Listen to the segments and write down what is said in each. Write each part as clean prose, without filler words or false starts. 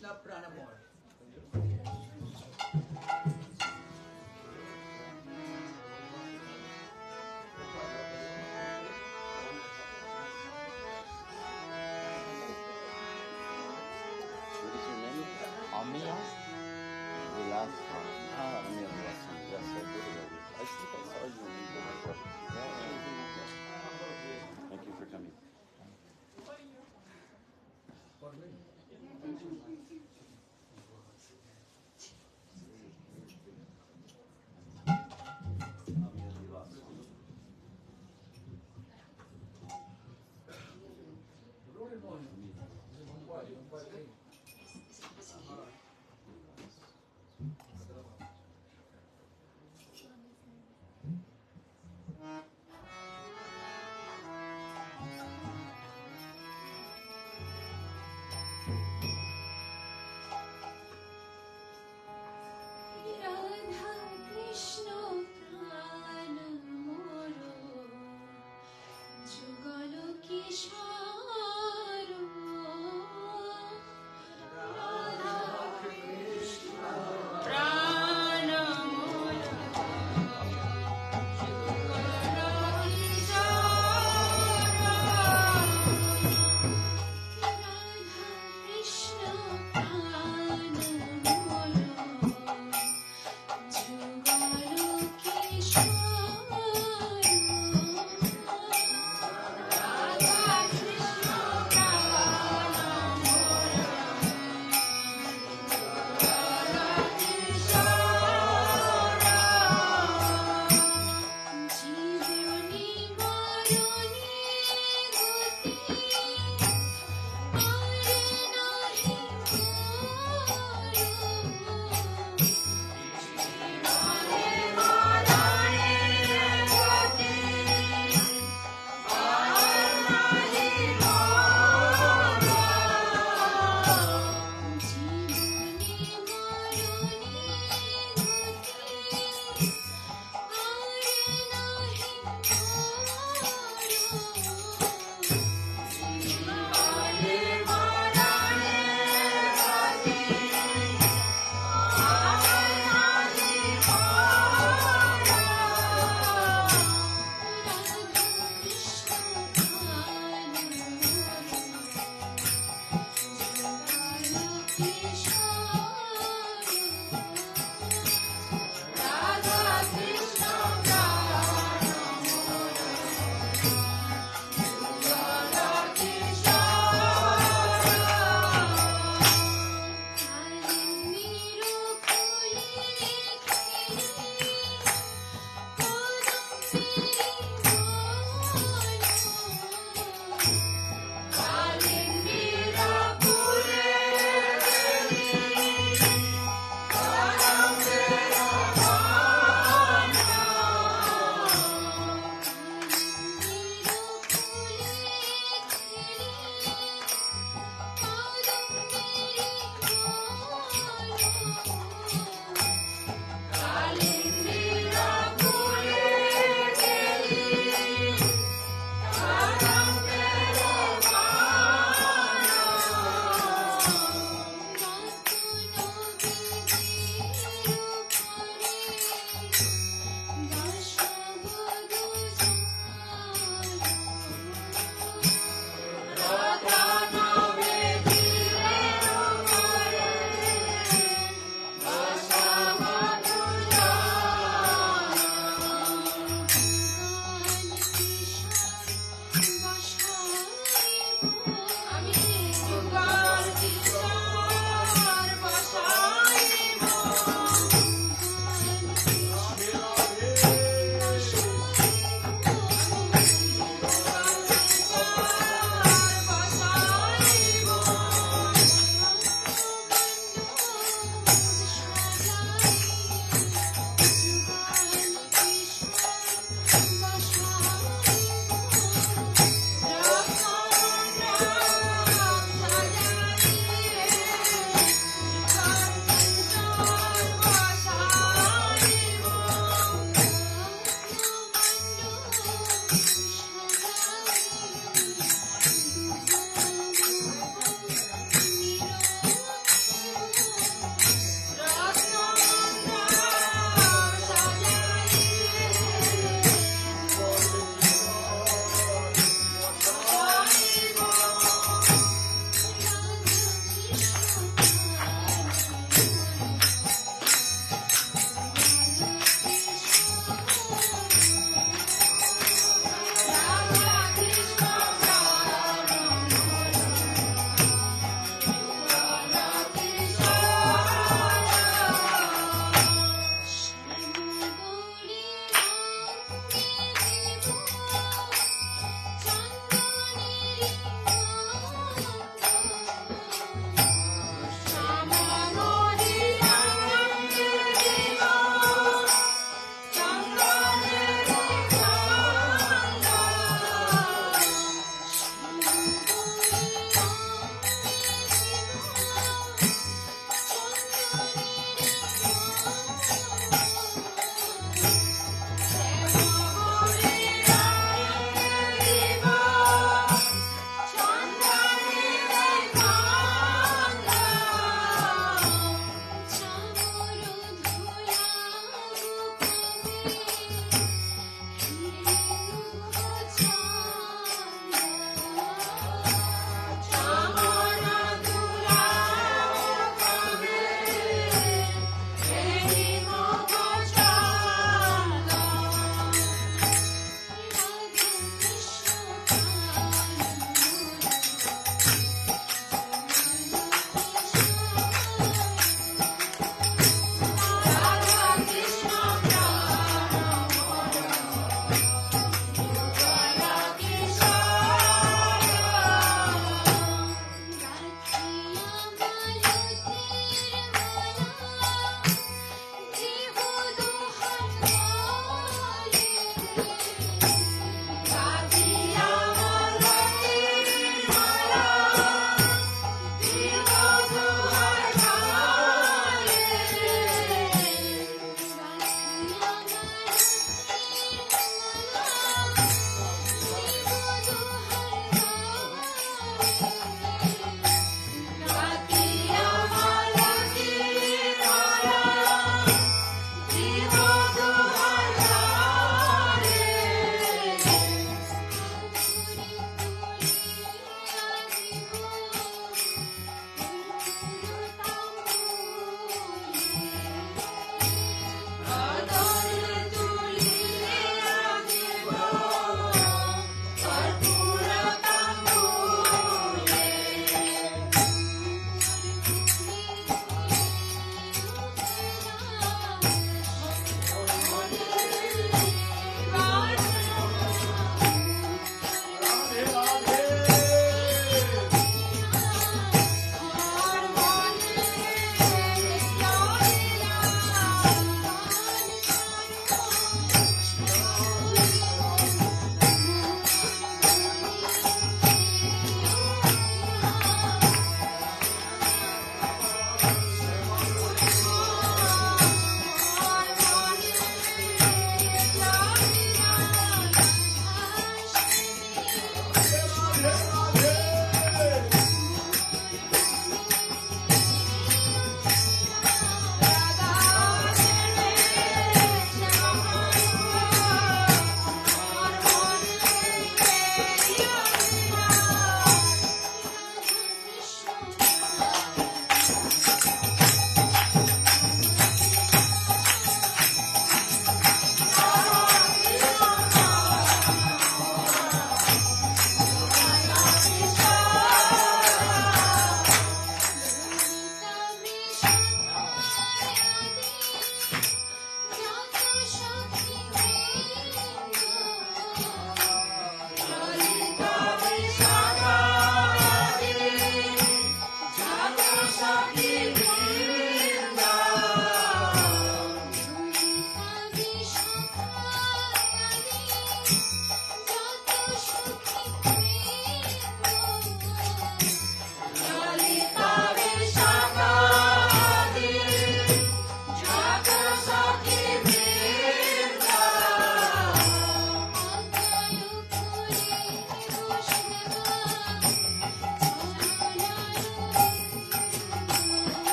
Krishna Pranamor. Amiya? The last one. Amiya the last one. Yes, I did it. I think I saw you in the makeup. Thank you for coming.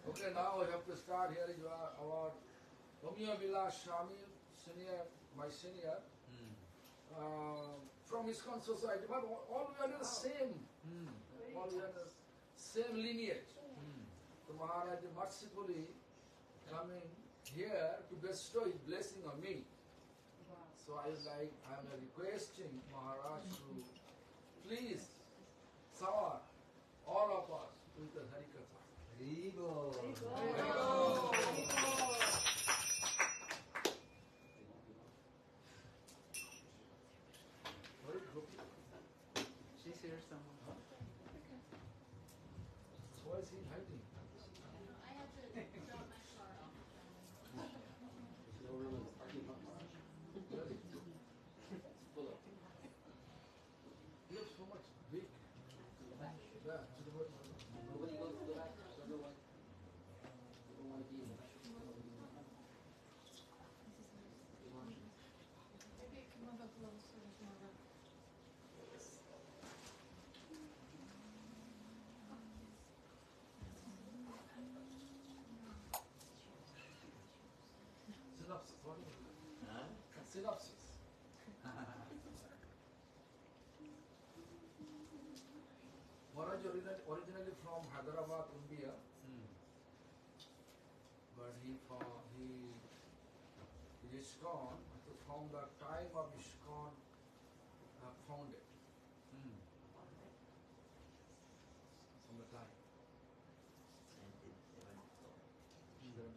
Okay, now we have to start. Here is our Swami, senior, my senior, from ISKCON society, but all we are the same. All we are the same lineage. So Maharaj is mercifully coming here to bestow his blessing on me. So I am requesting Maharaj to please shower all of us with the Harikatha. Haribo. Where is Gopinath? She's here somewhere. Why is he hiding? I have to drop my car off. Really? You have so much big. Yeah, Nobody goes to the back. Don't know why. Don't want to be in the back. Maybe come up closer, Mother. synopsis. What is it? Huh? Synopsis. Maharaj originally from Hyderabad, India, but he is ISKCON from the time of ISKCON founded. From the time. 74. He is here.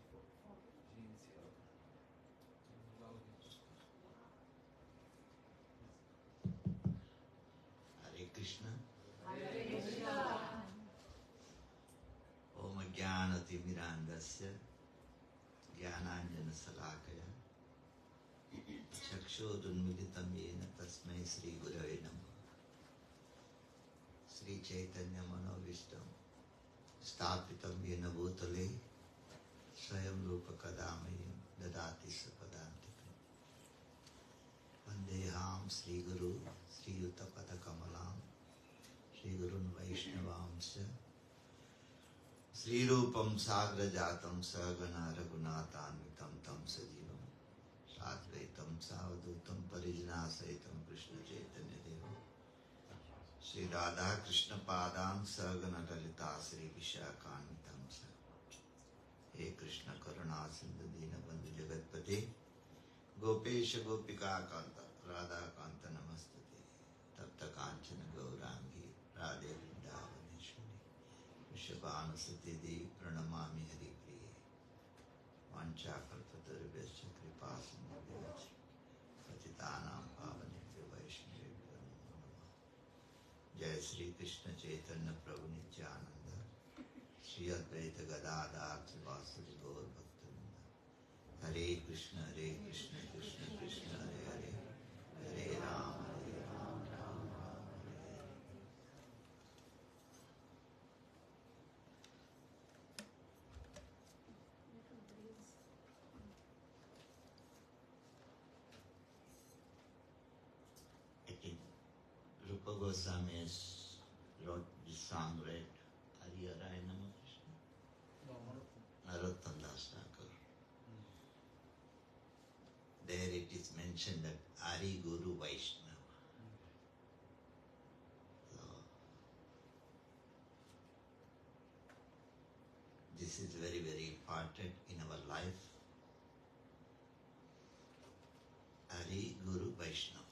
Hare Krishna. Om Jnanatimmirandasya Jnananjana Salakaya Chakshodunmilitam Yena Tasmai Sri Gurave Namaha. Sri Chaitanya Manovistam Stapitam Yena Bhutale Swayam Rupa Kadamayam Dadati Sapadantikam Vandeham Sri Guru Sri Yuta Padakamalam Sri Gurun Vaishnavamsya Sri Rupam Sagra Jatam Sagana Raghunatanvitam Tam Sajivam Sadvaitam Savadutam Parijana Saitam Krishna Chaitanya Devam Sri Radha Krishna Padam Sagana Lalita Sri Vishakanitam Sa He Krishna Karuna Sindhu Dina Bandhu Jagatpati Gopesha Gopika Kanta Radha Kanta Namastate Tapta Kanchana Gaurangi Radhe Vrindavaneshwari Vrishabhanusati Devi Pranamami Hari Priye Vanchakalpatarubhascha Kripasindhubhyacha Patitanam Pavanebhyo Vaishnavebhyo Namo Namah. Jai Sri Krishna Chaitanya Prabhu Nityananda Sri Advaita Gadadhar Srivasadi Gaur Bhaktivinoda. Hare Krishna Krishna Krishna Hare Hare Hare Rama Ram Ram Hare Hare. I think Rupa Goswami has wrote this song, right? Hariharai Nama Krishna. Narottam Das Thakur. There it is mentioned that Ari Guru Vaishnava. So, this is very, very important in our life. Ari Guru Vaishnava.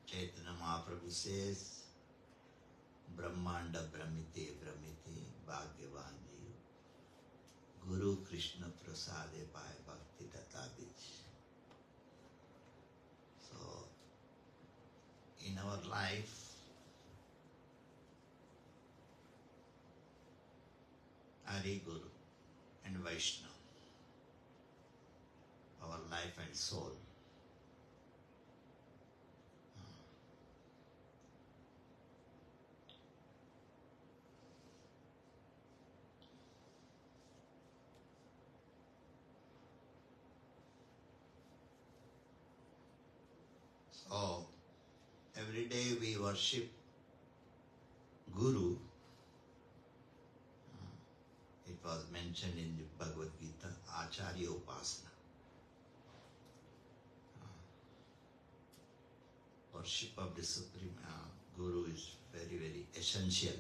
Chaitanya Mahaprabhu says, Brahmanda Brahmite Brahmite Bhagyavan Jiv Guru Krishna Prasade Pai Bhakti Databij. So, in our life, Ari Guru and Vaishnava, our life and soul. Oh, every day we worship Guru. It was mentioned in the Bhagavad Gita, Acharya Upasana. Worship of the Supreme Guru is very, very essential.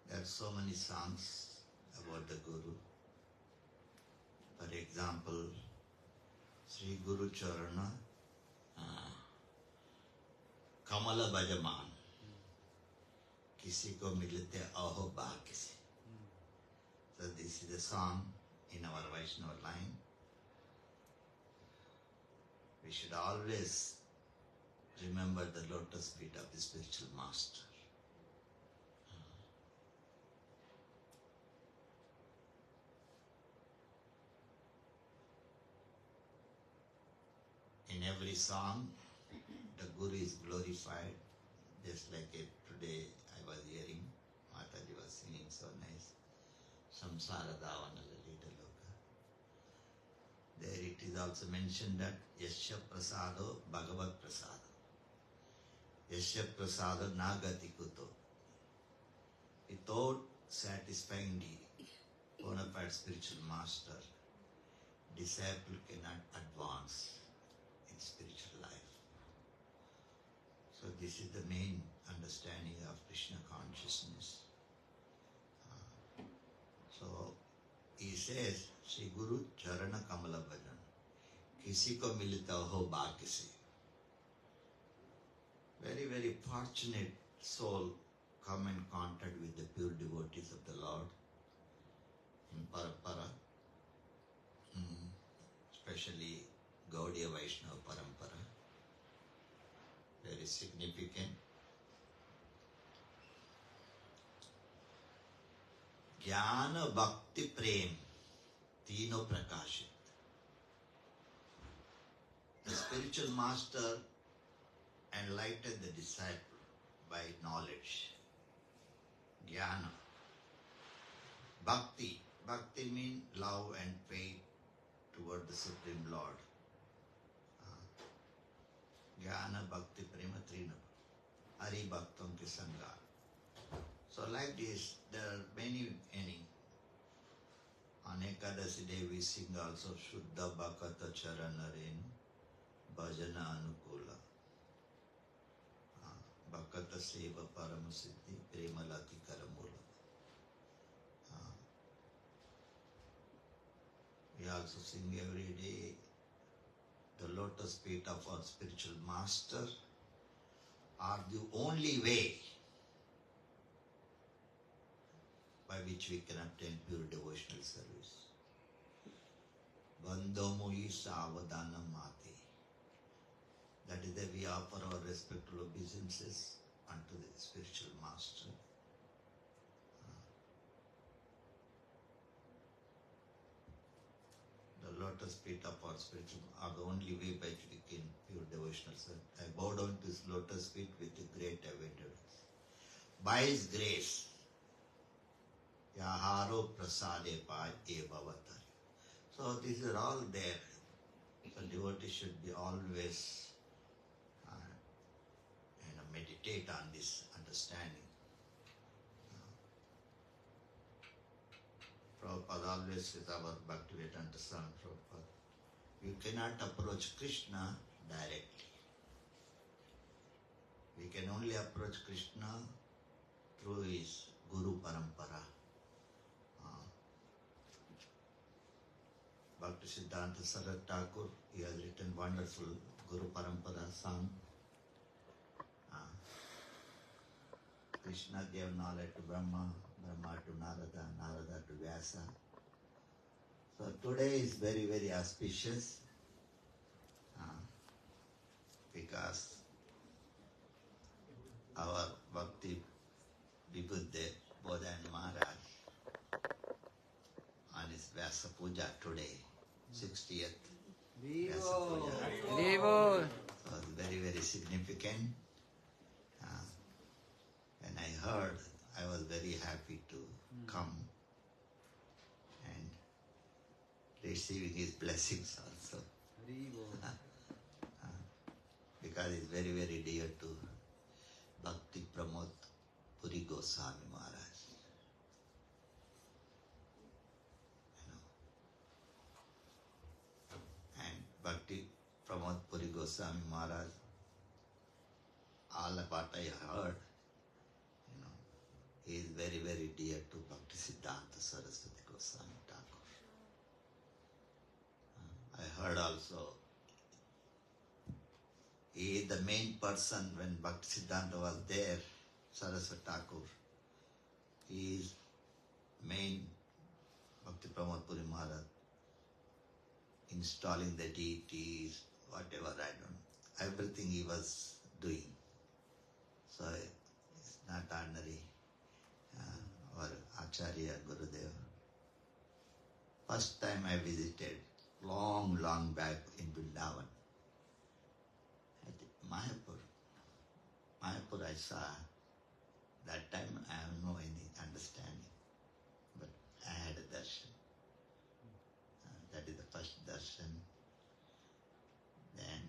There are so many songs about the Guru. For example, Sri Guru Charana Kamala Bhajaman. किसी को मिलते अहो बा किसी. So this is a song in our Vaishnava line. We should always remember the lotus feet of the spiritual master. In every song, the Guru is glorified, just like today I was hearing Mataji was singing so nice. Samsara Davana Lalita Loka. There it is also mentioned that Yasya Prasado Bhagavat Prasado. Yasya Prasado Nagati Kuto. Without satisfying the bona fide spiritual master, disciple cannot advance in spiritual life. So this is the main understanding of Krishna consciousness. So he says, Sri Guru Charana Kamala Bhajan. Kisi ko milita ho ba kisi. Very, very fortunate soul come in contact with the pure devotees of the Lord in Parampara, especially Gaudiya Vaishnava Parampara. Very significant. Jnana Bhakti Prem Tino Prakashit. The spiritual master enlightened the disciple by knowledge. Jnana. Bhakti. Bhakti means love and faith toward the Supreme Lord. Jnana Bhakti Prema Trina. Hari Bhaktam Ki Sangha. So like this, there are many. On Ekadasi day we sing also Shuddha Bhakata Charanaren Bhajana Anukula. Bhakata Seva Paramasiddhi Premalati Karamula. We also sing every day the lotus feet of our spiritual master are the only way by which we can obtain pure devotional service. Bandhamui Savadhanam Mate. That is that we offer our respectful obeisances unto the spiritual master. The lotus feet of our spiritual are the only way by which we can pure devotional service. I bow down to his lotus feet with a great abundance. By his grace, Yaharo Prasade Pa Evavatari. So these are all there. So devotee should be always meditate on this understanding. Prabhupada always says, our Bhaktivedanta son Prabhupada, you cannot approach Krishna directly. We can only approach Krishna through his Guru Parampara. Bhakti Siddhanta Sarat Thakur, he has written wonderful Guru Parampara song. Krishna gave knowledge to Brahma, Brahma to Narada, Narada to Vyasa. So today is very, very auspicious because our Bhakti Vibhudev Bodhan Maharaj on his Vyasa Puja today, 60th Vyasa Puja. Devo. So it's very, very significant. When I heard, I was very happy to come and receiving his blessings also. Because it's very, very dear to Bhakti Pramod Puri Goswami Maharaj. You know. And Bhakti Pramod Puri Goswami Maharaj, all what I heard, you know, he is very, very dear to Bhakti Siddhanta Saraswati Goswami Thakur. I heard also, he is the main person when Bhakti Siddhanta was there, Saraswati Thakur. He is main Bhakti Pramod Puri Maharaj, installing the deities, whatever, I don't know. Everything he was doing. So it's not ordinary. Or Acharya Gurudev. First time I visited, long, long back in Vrindavan. At Mayapur. Mayapur I saw. That time I have no any understanding. But I had a darshan. That is the first darshan. Then,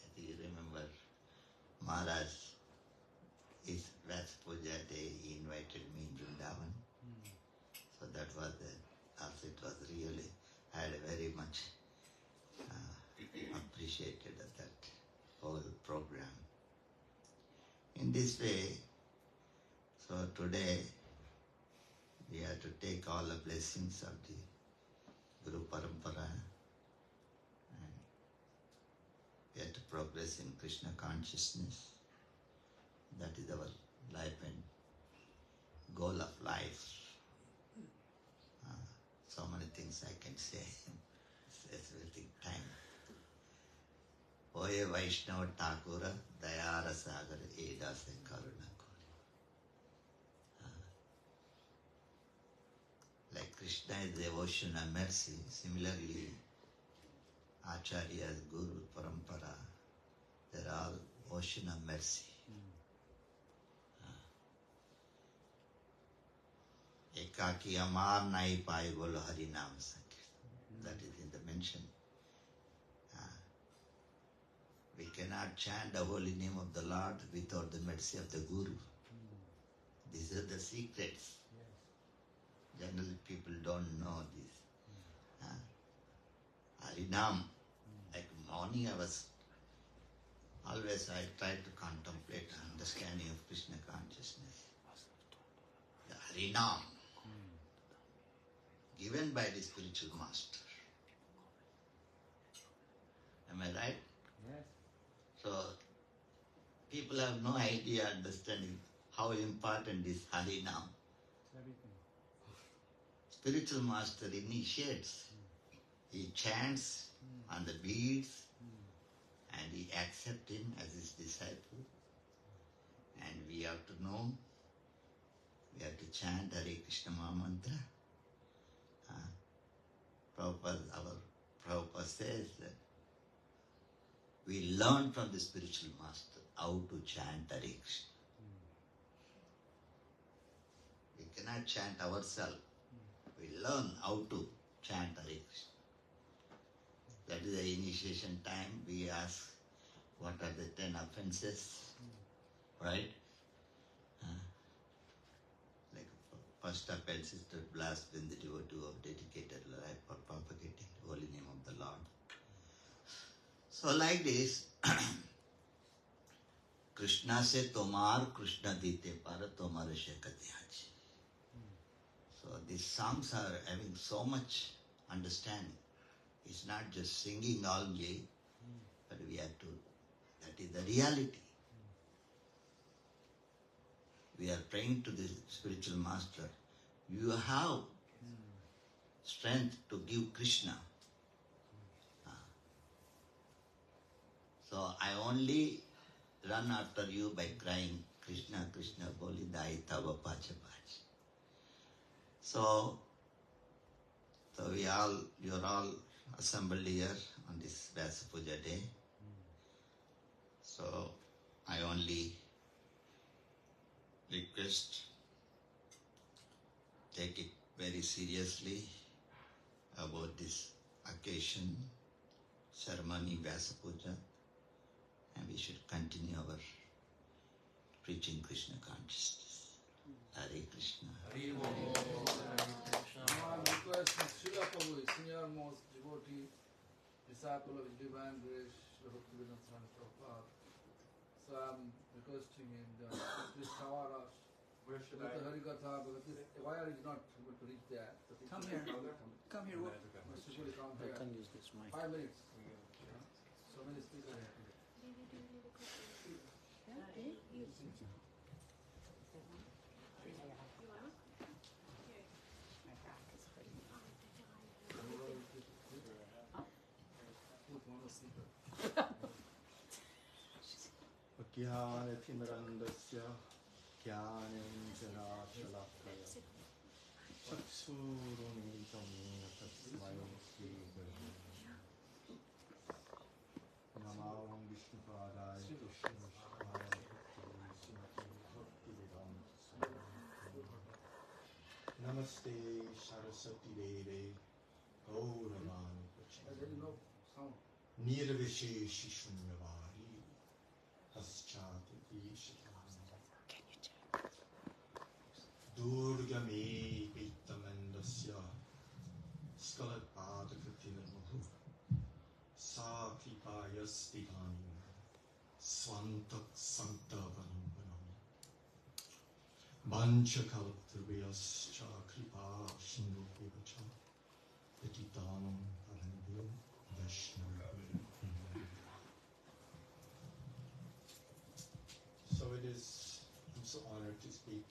if you remember, Maharaj, his Vyasa Puja day, he invited me in Vrindavan. So that was also it was really, I had a very much appreciated that whole program. In this way, so today we have to take all the blessings of the Guru Parampara and we have to progress in Krishna consciousness. That is our life and goal of life. So many things I can say. It's everything time. Oye Vaishnava Thakura Dayara Sagar Eda Se Karuna Kori. Like Krishna is devotion and mercy, similarly Acharyas, Guru, Parampara, they're all ocean of mercy. Ekaki amar nai pai bolo hari naam sankirtan. That is in the mention. We cannot chant the holy name of the Lord without the mercy of the Guru. These are the secrets. Generally people don't know this. Harinam. Like morning I tried to contemplate understanding of Krishna consciousness. The Harinam given by the spiritual master. Am I right? Yes. So, people have no idea, understanding how important is Harinam. Everything. Spiritual master initiates. He chants on the beads and he accepts him as his disciple. And we have to know, we have to chant Hare Krishna Mahamantra. Prabhupada says that we learn from the spiritual master how to chant Hare Krishna. We cannot chant ourselves. We learn how to chant Hare Krishna. That is the initiation time. We ask what are the 10 offenses, right? Like first offense is to blaspheme the devotee of dedicated life for propagating the holy name of the Lord. So like this, Krishna se tomar Krishna dite para tomar shekati haji. So these songs are having so much understanding. It's not just singing only, but we have to, that is the reality. We are praying to the spiritual master. You have strength to give Krishna. So I only run after you by crying, Krishna, Krishna, Boli Dai Tava Pacha Pacha. So you're all assembled here on this Vyasa Puja day. So I only request, take it very seriously about this occasion ceremony, Vyasa Puja, and we should continue our preaching Krishna consciousness. Hare Krishna. I'm requesting Srila Prabhu, senior most devotee, disciple of His Divine Grace, Srila Prabhupada. So I'm requesting him that please cover us. Where should With I? the Harikatha, because this wire is not able to reach there. So Come here. Come here. mercifully come I here. can use this mic. 5 minutes. So many speakers here today. ज्ञानतिमिरन्दस्य ज्ञानेन्द्रनाशलाकया चक्षुरुन्मीलितं येन तस्मै श्रीगुरवे नमो विष्णुपादाय कृष्णविष्णुपादाय भक्तिवेदान्त नमस्ते सरस्वती देवे गौरवाणी There is no sound. निर्विशेषि शून्यवादी पश्चात् दुर्गमे पीतमन्दस्य स्खलत्पादकृतिर्मुहुः सा कृपायस्तिदानीं स्वान्तसन्तवनं वनम् वाञ्छकल्पतरुभ्यश्च कृपा सिन्धुभ्यः च पतितानं पावनेभ्यो वैष्णवेभ्यो नमः। So it is, I'm so honored to speak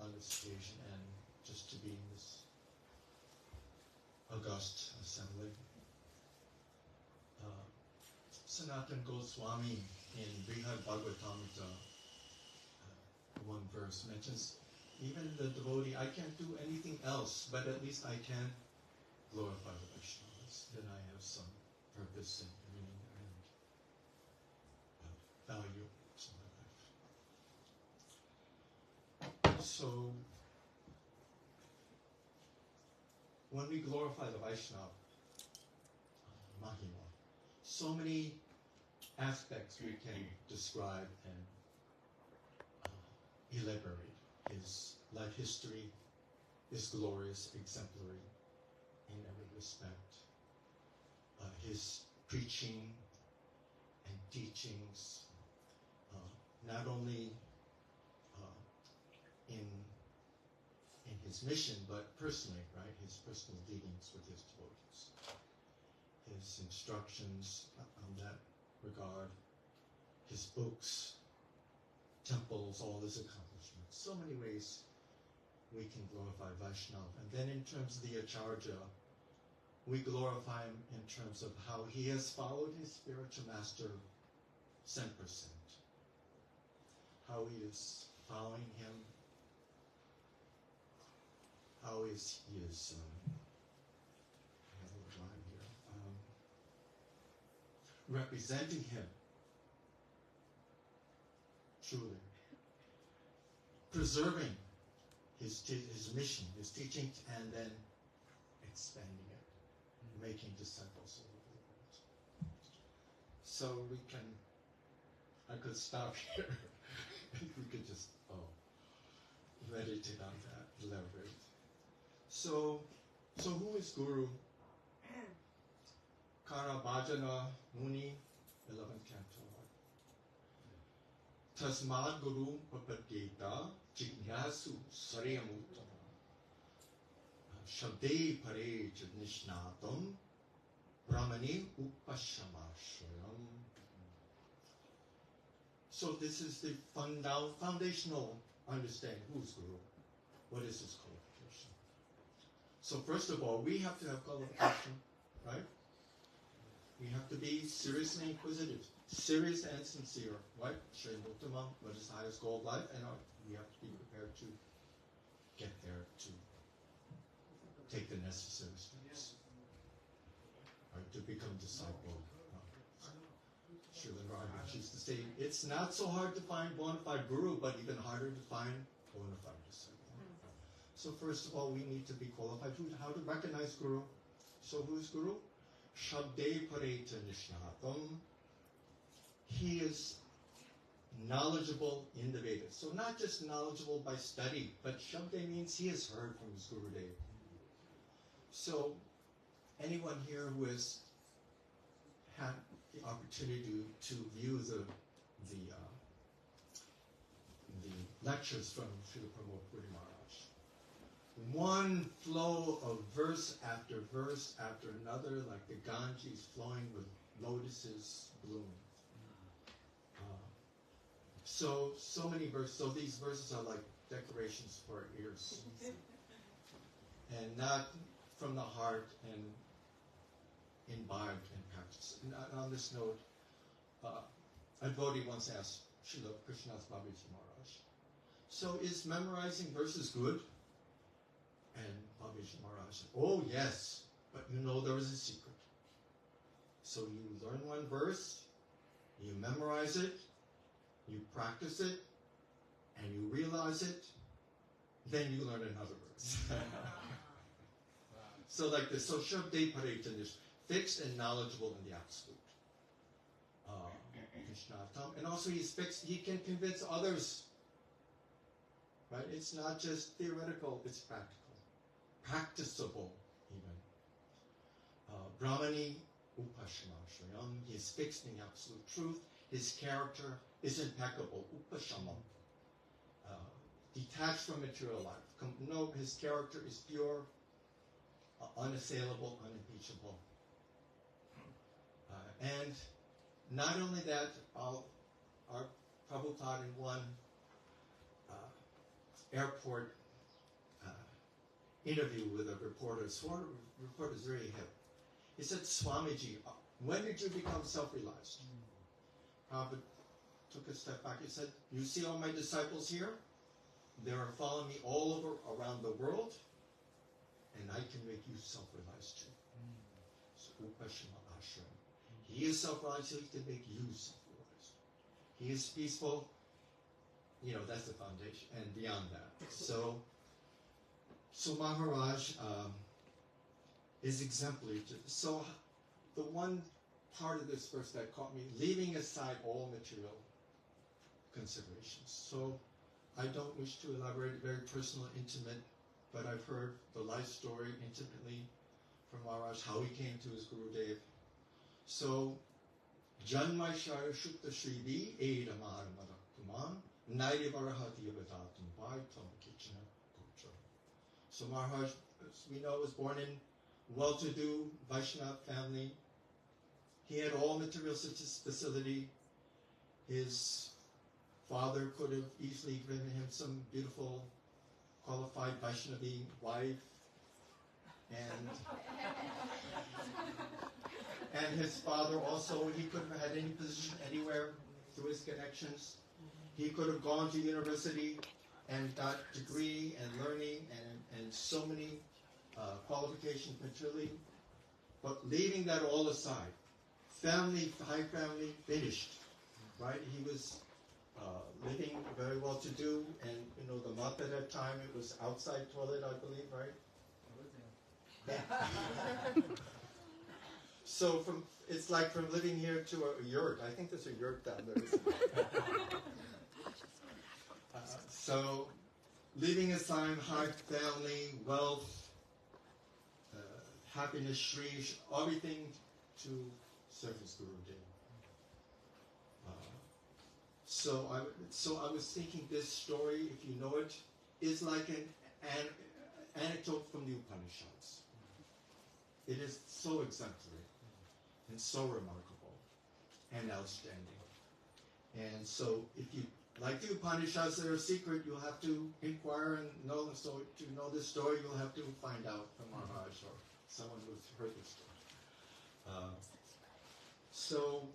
on this occasion and just to be in this august assembly. Sanatana Goswami in Brihad Bhagavatam, one verse mentions, even the devotee, I can't do anything else, but at least I can glorify the Vaishnavas. Then I have some purpose and meaning and value. So, when we glorify the Vaishnava, Mahima, so many aspects we can describe and elaborate. His life history is glorious, exemplary in every respect. His preaching and teachings, not only in his mission, but personally, right? His personal dealings with his devotees, his instructions on that regard, his books, temples, all his accomplishments. So many ways we can glorify Vaishnava. And then in terms of the Acharya, we glorify him in terms of how he has followed his spiritual master 100%. How he is following him, how is he is I have a line here, representing him truly, preserving his mission, his teaching, and then expanding it, making disciples all over the world. So we can, I could stop here. We could just meditate on that, elaborate. So who is Guru? Karabhajana Muni, 11th canto. Tasmad Guru Papadyeta Jignasu Saryamuttama Shabde Pare Jnishnatam Brahmani Upashamashayam. So this is the foundational understanding. Who's Guru? What is his qualification? So first of all, we have to have qualification, right? We have to be seriously inquisitive, serious and sincere, right? Srimuttamam, what is the highest goal of life? And we have to be prepared to get there, to take the necessary steps, right? To become disciple. Srila Gurudev used to say, it's not so hard to find bona fide guru, but even harder to find bona fide disciple. So first of all, we need to be qualified. How to recognize guru? So who's guru? Shabde Pareta Nishnatam. He is knowledgeable in the Vedas. So not just knowledgeable by study, but Shabde means he has heard from his Gurudev. So anyone here who has had the opportunity to view the lectures from Srila Prabhupada Maharaj, one flow of verse after another, like the Ganges flowing with lotuses blooming. So many verses. So these verses are like decorations for our ears, and not from the heart and imbibed in practice. And on this note, a devotee once asked Srila Krishnadas Babaji Maharaj, so is memorizing verses good? And Babaji Maharaj said, oh yes, but you know there is a secret. So you learn one verse, you memorize it, you practice it, and you realize it, then you learn another verse. So like this, so Shabde Pareta is fixed and knowledgeable in the absolute. Krishnatam. And also he's fixed, he can convince others. Right? It's not just theoretical, it's practical. Practicable, even. Brahmani Upashama Shrayam. He is fixed in the absolute truth. His character is impeccable. Upashama. Detached from material life. No, his character is pure, unassailable, unimpeachable. And not only that, our Prabhupada in one airport interview with a reporter, the reporter's very hip. He said, Swamiji, when did you become self-realized? Prabhupada took a step back. He said, you see all my disciples here? They are following me all over around the world, and I can make you self-realized too. So, Upashama Ashram. He is self-realized, so he can make you self-realized. He is peaceful. You know, that's the foundation, and beyond that. So Maharaj is exemplary. So the one part of this verse that caught me, leaving aside all material considerations. So I don't wish to elaborate, very personal, intimate, but I've heard the life story intimately from Maharaj, how he came to his Gurudev. So, Janmai Shaya Shukta Shrivi Eda Maharamadakuman Naidi Varahati Yabadatum Bhai Tomakichina Putra. So Maharaj, as we know, was born in well-to-do Vaishnava family. He had all material facility. His father could have easily given him some beautiful, qualified Vaishnavi wife, and his father also, he couldn't have had any position anywhere through his connections. He could have gone to university and got degree and learning and so many qualifications materially. But leaving that all aside, family, high family, finished. Right? He was living very well to do, and you know the month at that time it was outside toilet, I believe, right? So it's like from living here to a yurt. I think there's a yurt down there. So leaving aside high family, wealth, happiness, Shri, everything to service Gurudev. So I was thinking this story, if you know it, is like an anecdote from the Upanishads. It is so exemplary and so remarkable and outstanding. And so if you like the Upanishads that are secret, you'll have to inquire and know. So to know this story, you'll have to find out from Maharaj or someone who's heard this story. So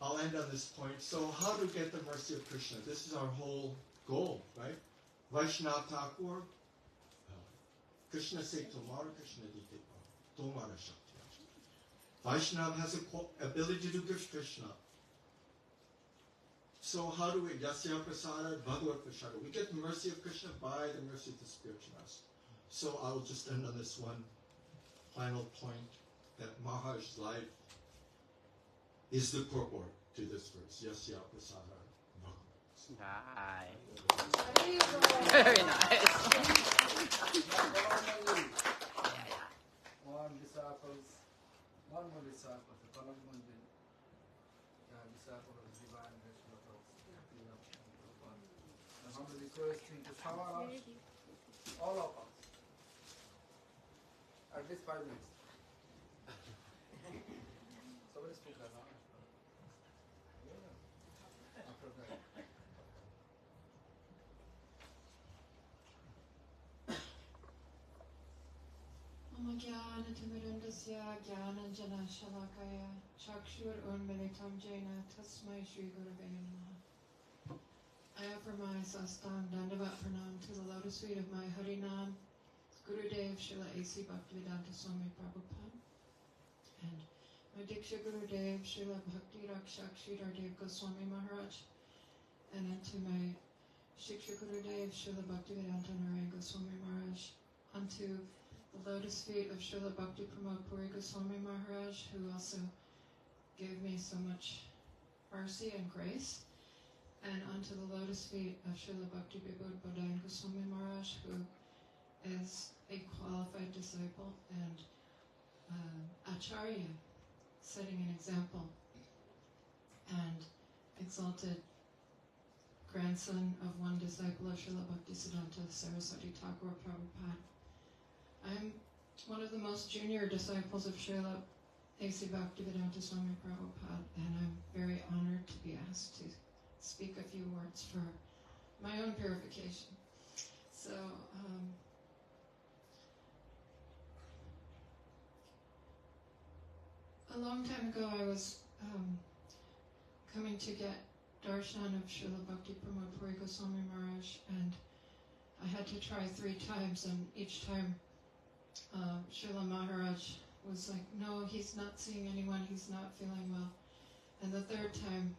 I'll end on this point. So how to get the mercy of Krishna? This is our whole goal, right? Vaishnava Thakur, Krishna se tomara, Krishna dite tomara shakti. Vaishnava has an ability to give Krishna. So how do we, Yasya Prasada, Bhagavad Prasada? We get the mercy of Krishna by the mercy of the spiritual master. So I will just end on this one final point that Maharaj's life is the purport to this verse. Yasya prasada bhakti. Aye. Very nice. One more disciple, the Kalam Mandir, disciple of divine Vishnu. And how many requesting to shower us, all of us, at least 5 minutes. Somebody speak that now. After that. Mama Jnana-timirandasya Jnana-jana Shalakaya Chakshur Unmilitam Jena Tasmai Shri Gurave Namaha. I offer my sastang dandavat pranam to the lotus feet of my Harinam, Gurudev Srila A.C. Bhaktivedanta Swami Prabhupada, and my Diksha Gurudev Srila Bhakti Rakshak Sridhar Dev Goswami Maharaj, and unto my Shiksha Gurudev Srila Bhaktivedanta Narayan Goswami Maharaj, unto the lotus feet of Srila Bhakti Pramod Puri Goswami Maharaj, who also gave me so much mercy and grace, and onto the lotus feet of Srila Bhakti Vibhuti Bodhayan Goswami Maharaj, who is a qualified disciple and Acharya, setting an example, and exalted grandson of one disciple of Srila Bhaktisiddhanta Saraswati Thakur Prabhupada. I'm one of the most junior disciples of Srila A.C. Bhaktivedanta Swami Prabhupada, and I'm very honored to be asked to speak a few words for my own purification. So, a long time ago I was coming to get darshan of Srila Bhakti Pramod Puri Goswami Maharaj, and I had to try 3 times, and each time Srila Maharaj was like, no, he's not seeing anyone, he's not feeling well. And the 3rd time,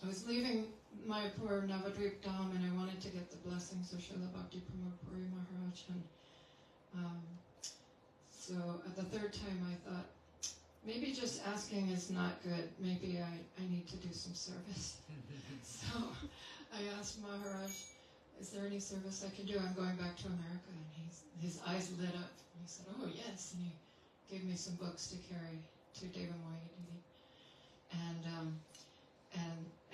I was leaving Mayapur Navadvip Dham, and I wanted to get the blessings of Srila Bhakti Pramod Puri Maharaj. And so at the 3rd time, I thought, maybe just asking is not good. Maybe I need to do some service. So I asked Maharaj, is there any service I can do? I'm going back to America. And his eyes lit up. And he said, oh, yes. And he gave me some books to carry to Devamoyi Didi.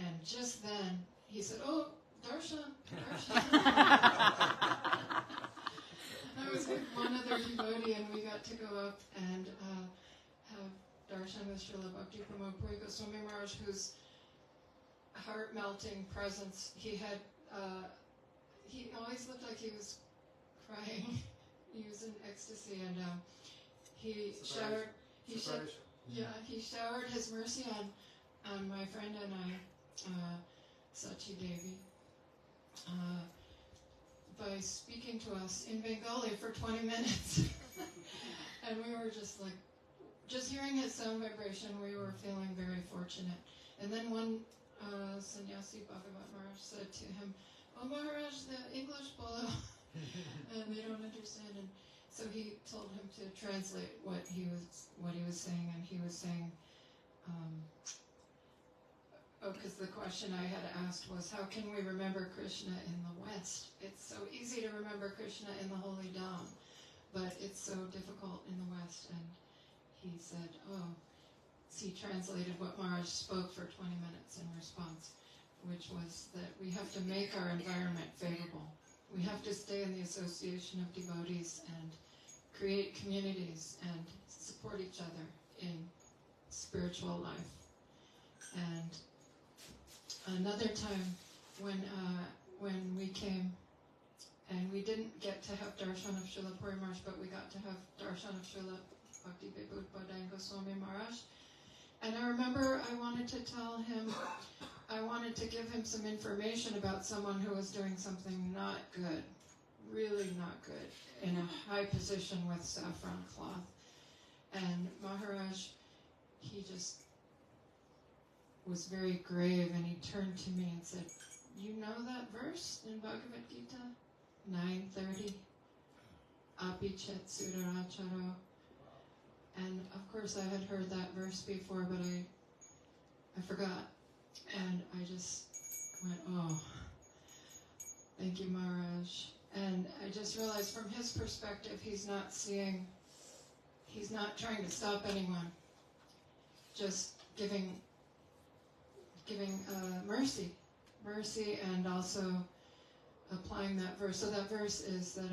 And just then, he said, oh, darshan. I was with one other devotee, and we got to go up and have darshan with Srila Bhakti Pramod Puri Goswami Maharaj, whose heart-melting presence, he always looked like he was crying. He was in ecstasy, and he showered his mercy on my friend and I, Sachi Devi, by speaking to us in Bengali for 20 minutes. And we were just hearing his sound vibration, we were feeling very fortunate. And then one sannyasi, Bhagavat Maharaj, said to him, oh Maharaj, the English bolo, and they don't understand. And so he told him to translate what he was saying, and he was saying, because the question I had asked was, how can we remember Krishna in the West? It's so easy to remember Krishna in the Holy Dham, but it's so difficult in the West. And he said, he translated what Maharaj spoke for 20 minutes in response, which was that we have to make our environment favorable. We have to stay in the association of devotees and create communities and support each other in spiritual life. And another time when we came, and we didn't get to have darshan of Srila Puri Maharaj, but we got to have darshan of Srila Bhakti Vibhuti Bodhayan Goswami Maharaj. And I remember I wanted to give him some information about someone who was doing something not good, really not good, in a high position with saffron cloth. And Maharaj, he just was very grave, and he turned to me and said, you know that verse in Bhagavad Gita, 9:30? Apichet Sudaracharo. And of course I had heard that verse before, but I forgot. And I just went, oh, thank you, Maharaj. And I just realized from his perspective, he's not trying to stop anyone, just giving mercy, and also applying that verse. So that verse is that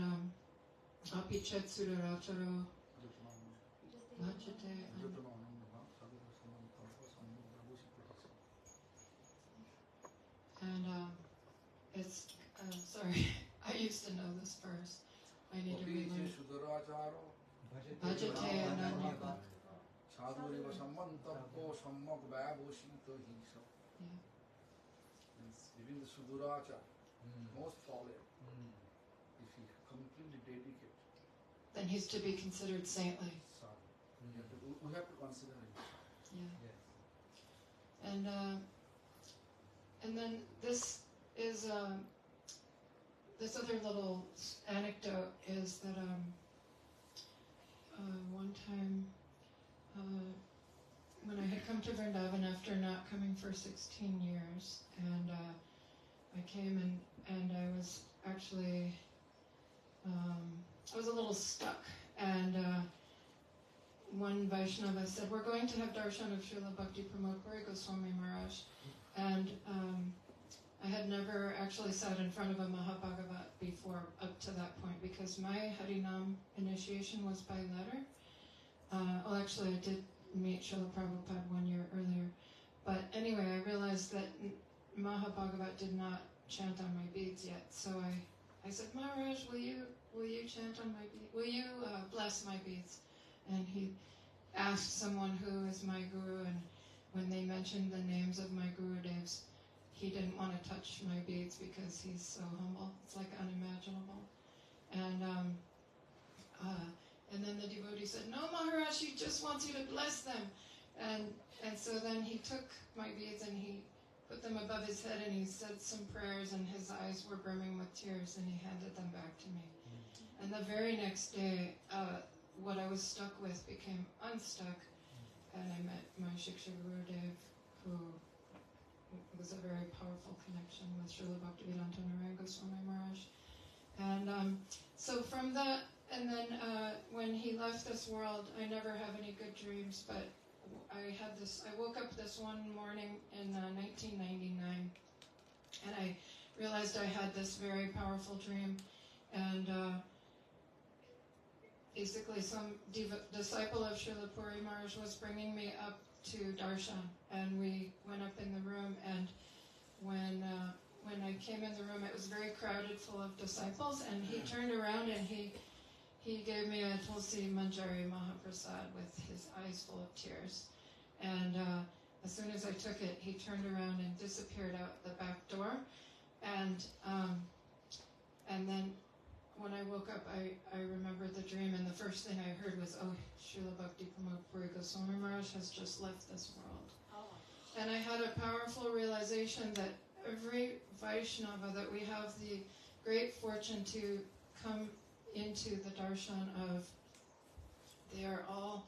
Apichet Sudaracharo Lachate. And it's sorry, I used to know this verse. I need to relearn. Bhajate Ananyaka. Even the Suduracha, most fallen, if he completely dedicated, Then he's to be considered saintly. we have to consider it. Yeah. And then this is this other little anecdote is that one time when I had come to Vrindavan after not coming for 16 years, and I came and I was actually I was a little stuck, and one Vaishnava said, we're going to have darshan of Srila Bhakti Pramod Puri Goswami Maharaj, and I had never actually sat in front of a Mahabhagavat before up to that point, because my Harinam initiation was by letter. Well, actually I did meet Srila Prabhupada 1 year earlier, but anyway, I realized that Mahabhagavat did not chant on my beads yet, so I said, Maharaj, will you chant on my beads? Will you bless my beads? And he asked someone who is my guru, and when they mentioned the names of my Gurudevs, he didn't want to touch my beads because he's so humble. It's like unimaginable. And then the devotee said, no, Maharaj, he just wants you to bless them. And so then he took my beads and he put them above his head and he said some prayers, and his eyes were brimming with tears, and he handed them back to me. And the very next day, what I was stuck with became unstuck, and I met my Srila Gurudev, who was a very powerful connection with Srila Bhaktivedanta Narayana Goswami Maharaj. And so from that, and then when he left this world, I never have any good dreams, but I woke up this one morning in 1999, and I realized I had this very powerful dream, and basically some disciple of Srila Puri Maharaj was bringing me up to darshan, and we went up in the room, and when I came in the room, it was very crowded, full of disciples, and he turned around and he gave me a Tulsi Manjari Mahaprasad with his eyes full of tears. And as soon as I took it, he turned around and disappeared out the back door. And then when I woke up, I remembered the dream, and the first thing I heard was, oh, Srila Bhakti Pramod Puri Goswami Maharaj has just left this world. Oh. And I had a powerful realization that every Vaishnava that we have the great fortune to come into the darshan of, they are all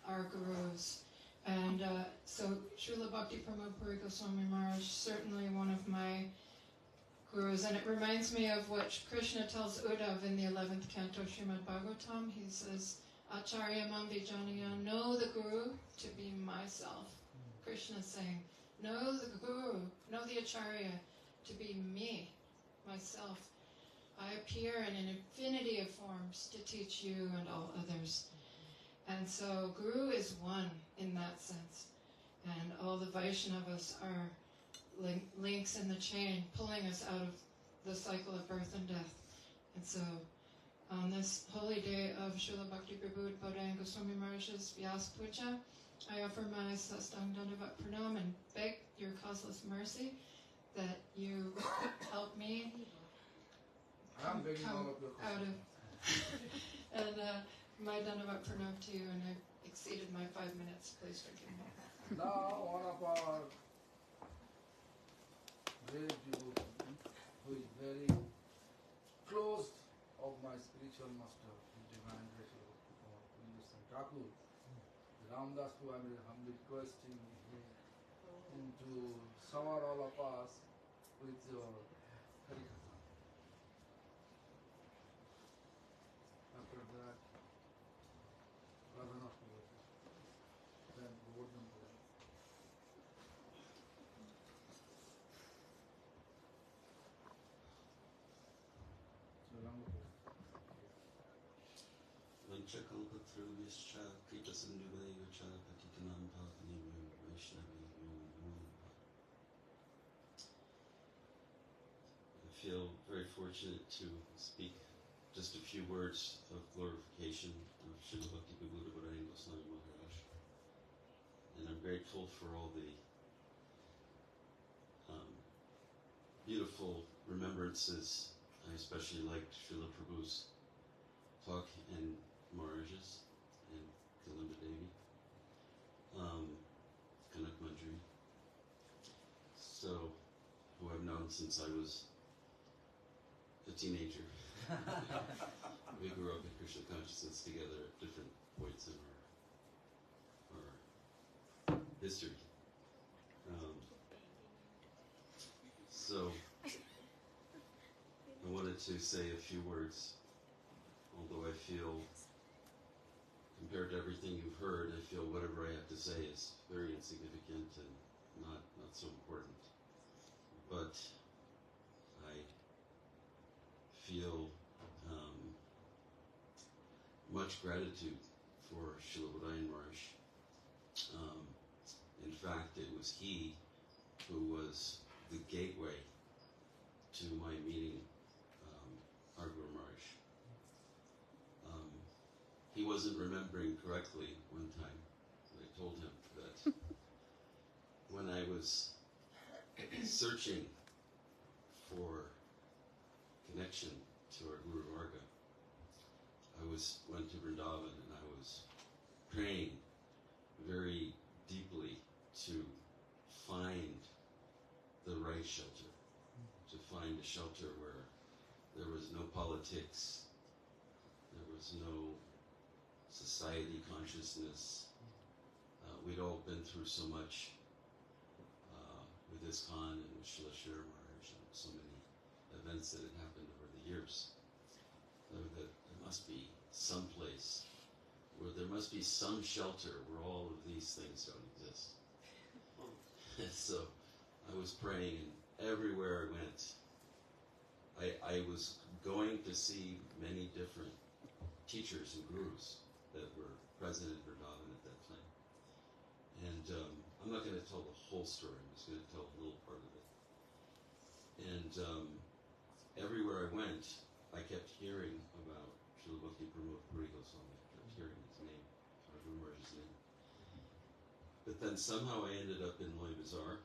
our gurus. And so Srila Bhakti Pramod Puri Goswami Maharaj, certainly one of my gurus, and it reminds me of what Krishna tells Uddhav in the 11th canto Srimad Bhagavatam. He says, Acharya Mam Vijnaniya, know the Guru to be myself. Krishna is saying, know the Guru, know the Acharya to be me, myself. I appear in an infinity of forms to teach you and all others. And so Guru is one in that sense. And all the Vaishnavas are links in the chain, pulling us out of the cycle of birth and death. And so on this holy day of Srila Bhakti Prabhu Bodhayana Goswami Maharaj's Vyas Puja, I offer my Sastang Dandavat Pranam and beg your causeless mercy that you help me come out of and my Dandavat Pranam to you, and I've exceeded my 5 minutes. Please forgive me. Now one of our great devotee, who is very close of my spiritual master, Thakur, Ramdas, who I'm requesting him to summer all of us with your Harikatha. After that, Radhanath Devotee, then Govardhan Devotee. So Ranga. Vanchakalpatrubhyascha kritasindhuvayocha patitanam pavanebhyo vaishnavebhyo namo namaha. I feel very fortunate to speak just a few words of glorification of Srila Gurudev Goswami Maharaj. And I'm grateful for all the beautiful remembrances. I especially liked Srila Prabhu's talk and Maharaj's and Kalimba Devi, Kanak Manjari. So, who I've known since I was a teenager. We grew up in Krishna consciousness together at different points in our history. So, I wanted to say a few words, although I feel, compared to everything you've heard, I feel whatever I have to say is very insignificant and not so important. But I feel much gratitude for Srila Gurudev Maharaj. In fact, it was he who was the gateway to my meeting our Guru Maharaj. He wasn't remembering correctly one time. I told him that when I was searching for connection to our Guru Varga, I went to Vrindavan and I was praying very deeply to find the right shelter, to find a shelter where there was no politics, there was no society consciousness. We'd all been through so much with ISKCON and with Srila Shri Maharaj and so many events that had happened over the years. That there must be some place where there must be some shelter where all of these things don't exist. So I was praying, and everywhere I went, I was going to see many different teachers and gurus that were present in Vrindavan at that time. And I'm not going to tell the whole story, I'm just going to tell a little part of it. And everywhere I went, I kept hearing about Srila Bhakti Pramod Puri Goswami. I kept hearing his name, or Guru Maharaj's name. But then somehow I ended up in Loy Bazaar,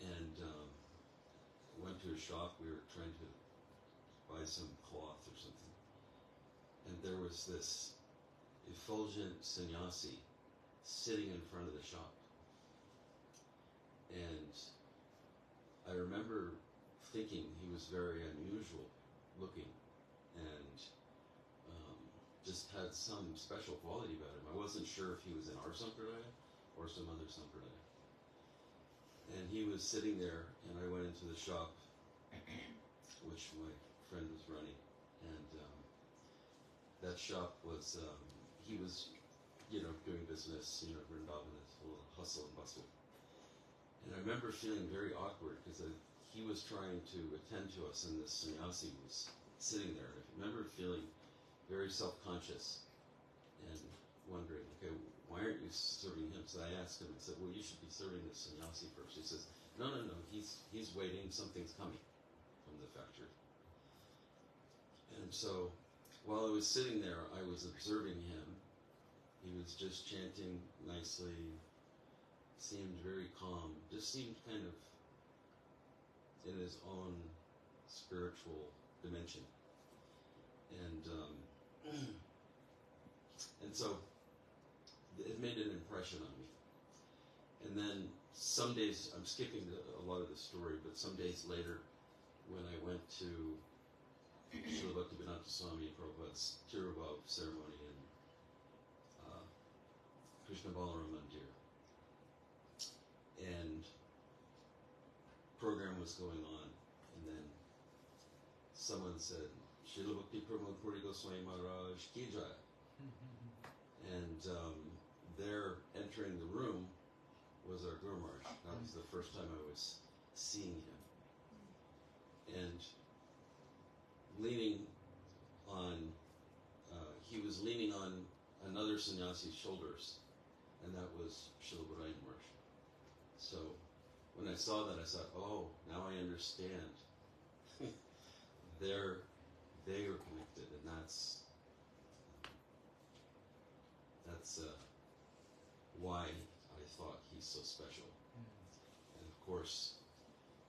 and went to a shop. We were trying to buy some cloth or something. And there was this effulgent sannyasi sitting in front of the shop. And I remember thinking he was very unusual looking and just had some special quality about him. I wasn't sure if he was in our Sampradaya or some other Sampradaya. And he was sitting there, and I went into the shop, which my friend was running. And that shop was, he was, doing business, Vrindavan is a little hustle and bustle. And I remember feeling very awkward because he was trying to attend to us, and this sannyasi was sitting there. I remember feeling very self-conscious and wondering, okay, why aren't you serving him? So I asked him, I said, well, you should be serving this sannyasi first. He says, no, he's waiting, something's coming from the factory. And so while I was sitting there, I was observing him. He was just chanting nicely, seemed very calm, just seemed kind of in his own spiritual dimension. And so it made an impression on me. And then some days, I'm skipping a lot of the story, but some days later, when I went to Srila Bhaktivedanta Swami Prabhupada's Tirubhav ceremony in Krishna Balaram Mandir. And program was going on, and then someone said, Srila Bhakti Pramod Puri Goswami Maharaj Ki Jai. And there, entering the room, was our Guru Maharaj. That was the first time I was seeing him. And leaning on, he was leaning on another sannyasi's shoulders, and that was Srila Gurudev Maharaj. So when I saw that, I thought, oh, now I understand. They are connected, and that's why I thought he's so special. And of course,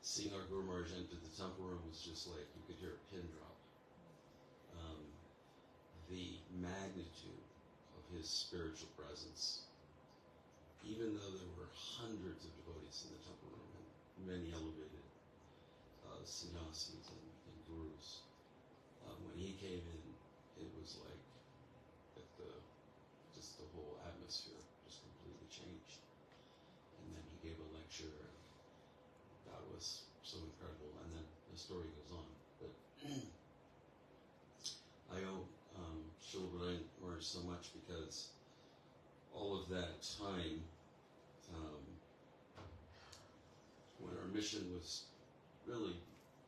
seeing our Guru Maharaj enter the temple room was just like you could hear a pin drop. The magnitude of his spiritual presence, even though there were hundreds of devotees in the temple room and many elevated sannyasis and gurus, when he came in, it was like just the whole atmosphere just completely changed. And then he gave a lecture, and that was so incredible. And then the story goes on. But I owe Srila Gurudev Maharaj so much, because all of that time, when our mission was really,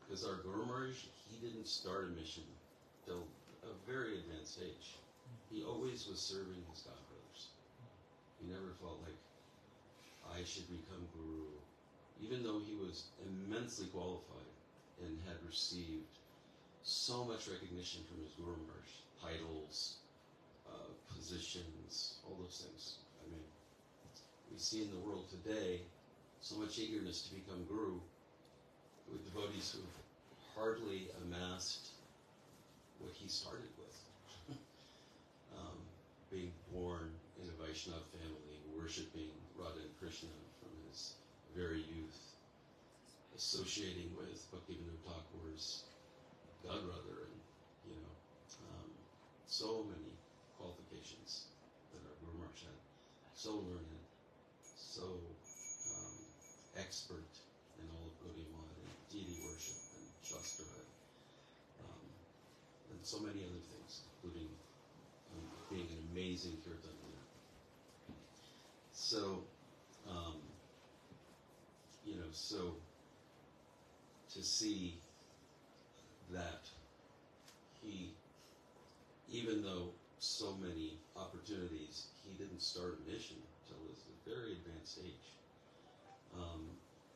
because our Guru Maharaj, he didn't start a mission till a very advanced age. He always was serving his God brothers. He never felt like I should become Guru, even though he was immensely qualified and had received so much recognition from his Guru Maharaj, titles, positions, all those things. I mean, we see in the world today so much eagerness to become Guru with devotees who've hardly amassed what he started with. Being born in a Vaishnava family, worshipping Radha and Krishna from his very youth, associating with Bhaktivinoda Thakur's godbrother, and so many qualifications that our Guru Maharaj had. So learned, so expert in all of Gaudiya and deity worship and Shastra, and so many other things, including being an amazing kirtan leader. So, so to see that he, even though so many opportunities, he didn't start a mission until his very advanced age.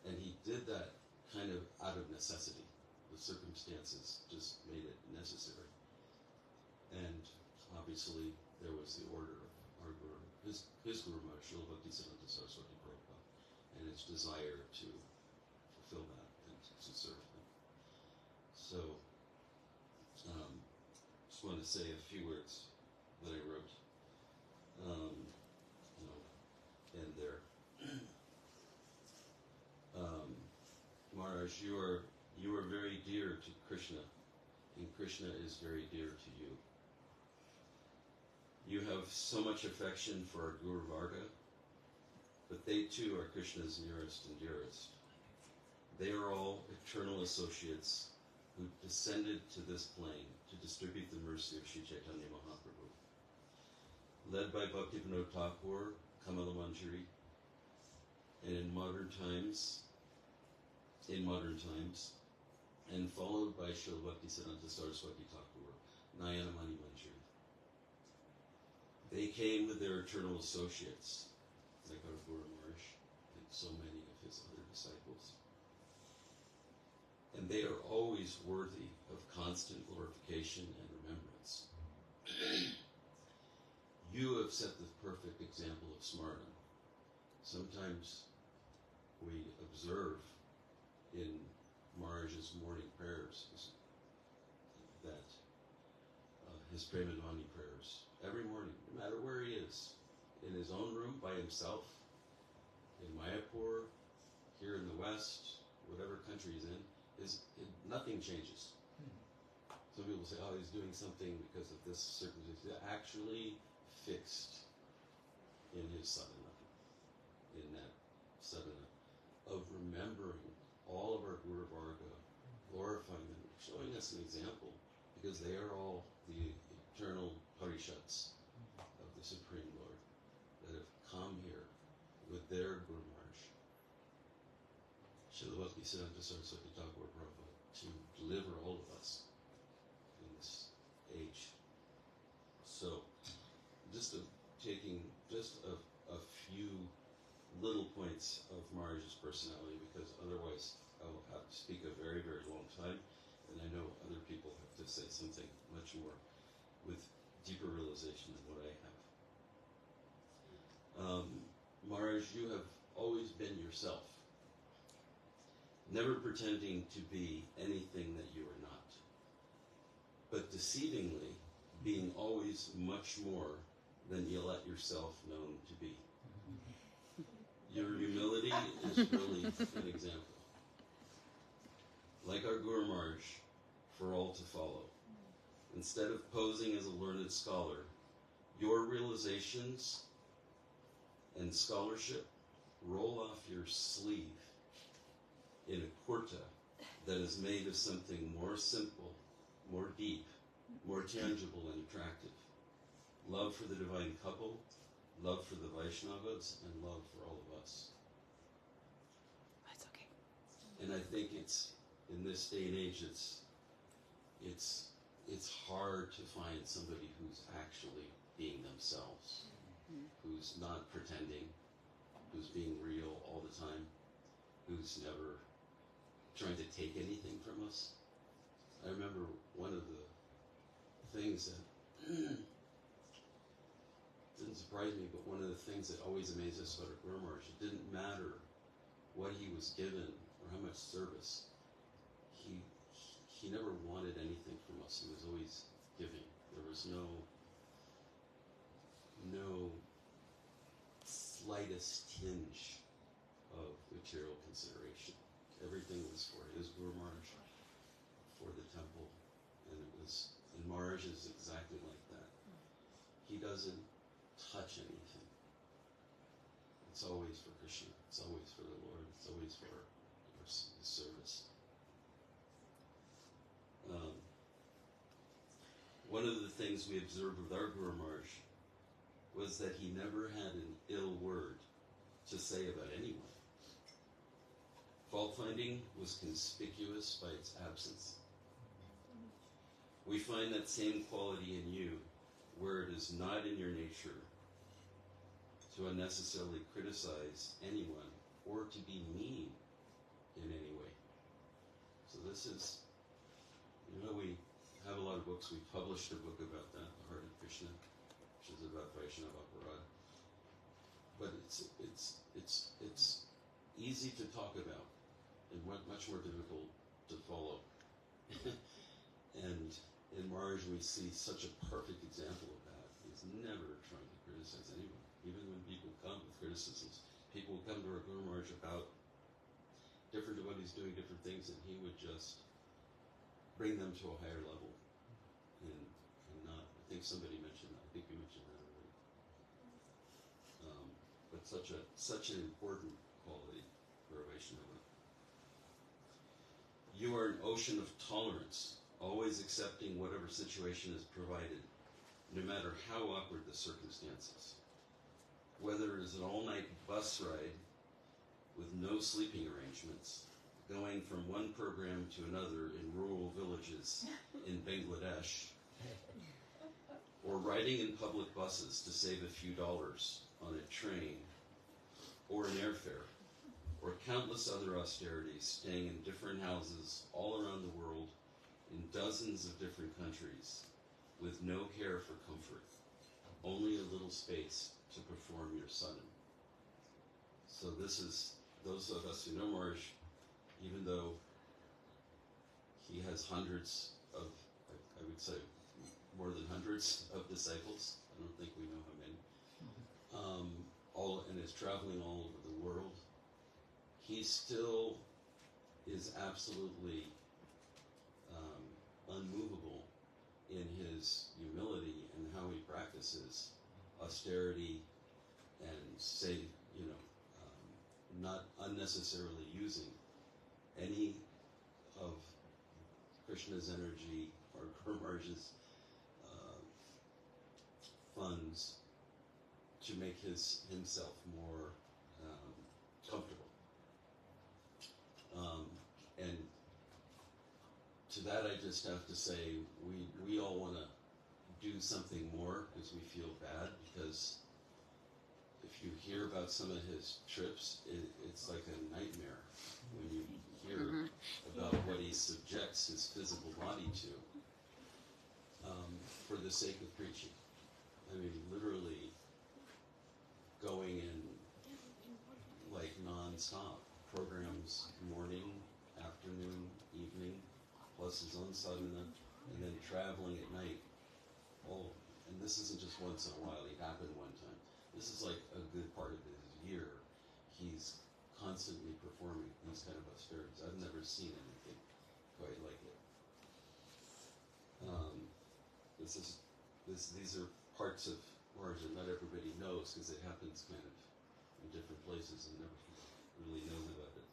And he did that kind of out of necessity. The circumstances just made it necessary. And obviously, there was the order of our Guru, his Guru Maharaj, Srila Bhaktisiddhanta Saraswati Prabhupada, and his desire to fulfill that and to serve him. So, just want to say a few words that I wrote, in there. Maharaj, you are very dear to Krishna, and Krishna is very dear to you. You have so much affection for our Guru Varga, but they too are Krishna's nearest and dearest. They are all eternal associates who descended to this plane to distribute the mercy of Sri Chaitanya Mahaprabhu. Led by Bhaktivinoda Thakur, Kamala Manjari, and in modern times, and followed by Srila Bhaktisiddhanta Saraswati Thakur, Nayanamani Manjari. They came with their eternal associates, like our Guru Maharaj and so many of his other disciples. And they are always worthy of constant glorification and remembrance. You have set the perfect example of smarta. Sometimes we observe in Maharaj's morning prayers that his Premadhvani prayers every morning, no matter where he is, in his own room by himself, in Mayapur, here in the West, whatever country he's in, nothing changes. Some people say, oh, he's doing something because of this circumstance. They're actually fixed in his sadhana, in that sadhana of remembering all of our Guru Varga, glorifying them, showing us an example, because they are all the eternal parishads of the Supreme Lord that have come here with their Guru Maharaj, Srila Bhaktisiddhanta Saraswati Thakur Prabhupada, to deliver all of us in this age. So, taking just a few little points of Maharaj's personality, because otherwise I will have to speak a very, very long time, and I know other people have to say something much more with deeper realization than what I have. Maharaj, you have always been yourself, never pretending to be anything that you are not, but deceivingly being always much more than you let yourself known to be. Your humility is really an example. Like our Guru Maharaj, for all to follow. Instead of posing as a learned scholar, your realizations and scholarship roll off your sleeve in a kurta that is made of something more simple, more deep, more tangible and attractive. Love for the divine couple, love for the Vaishnavas, and love for all of us. That's okay. And I think it's, in this day and age, it's hard to find somebody who's actually being themselves, who's not pretending, who's being real all the time, who's never trying to take anything from us. I remember one of the things that didn't surprise me, but one of the things that always amazed us about our Guru Maharaj, it didn't matter what he was given or how much service. He never wanted anything from us. He was always giving. There was no slightest tinge of material consideration. Everything was for his Guru Maharaj, for the temple, and Maharaj is exactly like that. He doesn't touch anything. It's always for Krishna. It's always for the Lord. It's always for his service. One of the things we observed with our Guru Maharaj was that he never had an ill word to say about anyone. Fault finding was conspicuous by its absence. We find that same quality in you, where it is not in your nature to unnecessarily criticize anyone or to be mean in any way. So this is, we have a lot of books. We published a book about that, The Heart of Krishna, which is about Vaishnava Aparad. But it's easy to talk about and much more difficult to follow. And in Maharaj we see such a perfect example of that. He's never trying to criticize anyone. Even when people come with criticisms, people will come to our Guru Maharaj about different devotees doing different things, and he would just bring them to a higher level. And not, I think somebody mentioned that. I think you mentioned that already. But such an important quality for a Vaishnava. You are an ocean of tolerance, always accepting whatever situation is provided, no matter how awkward the circumstances. Whether it is an all-night bus ride with no sleeping arrangements, going from one program to another in rural villages in Bangladesh, or riding in public buses to save a few dollars on a train or an airfare, or countless other austerities, staying in different houses all around the world in dozens of different countries with no care for comfort, only a little space to perform your sadhana. So this is, those of us who know Maharaj, even though he has hundreds of, I would say more than hundreds of disciples, I don't think we know how many, and is traveling all over the world, he still is absolutely unmovable in his humility and how he practices austerity and say, not unnecessarily using any of Krishna's energy or Guru Maharaj's funds to make himself more comfortable. And to that I just have to say we all want to do something more because we feel bad, because if you hear about some of his trips, it's like a nightmare when you hear about what he subjects his physical body to for the sake of preaching. I mean, literally going in like non-stop programs, morning, afternoon, evening, plus his own sadhana, and then traveling at night. Oh, and this isn't just once in a while. It happened one time. This is like a good part of his year. He's constantly performing these kind of austerities. I've never seen anything quite like it. These are parts of Maharaj that not everybody knows because it happens kind of in different places and never really knows about it.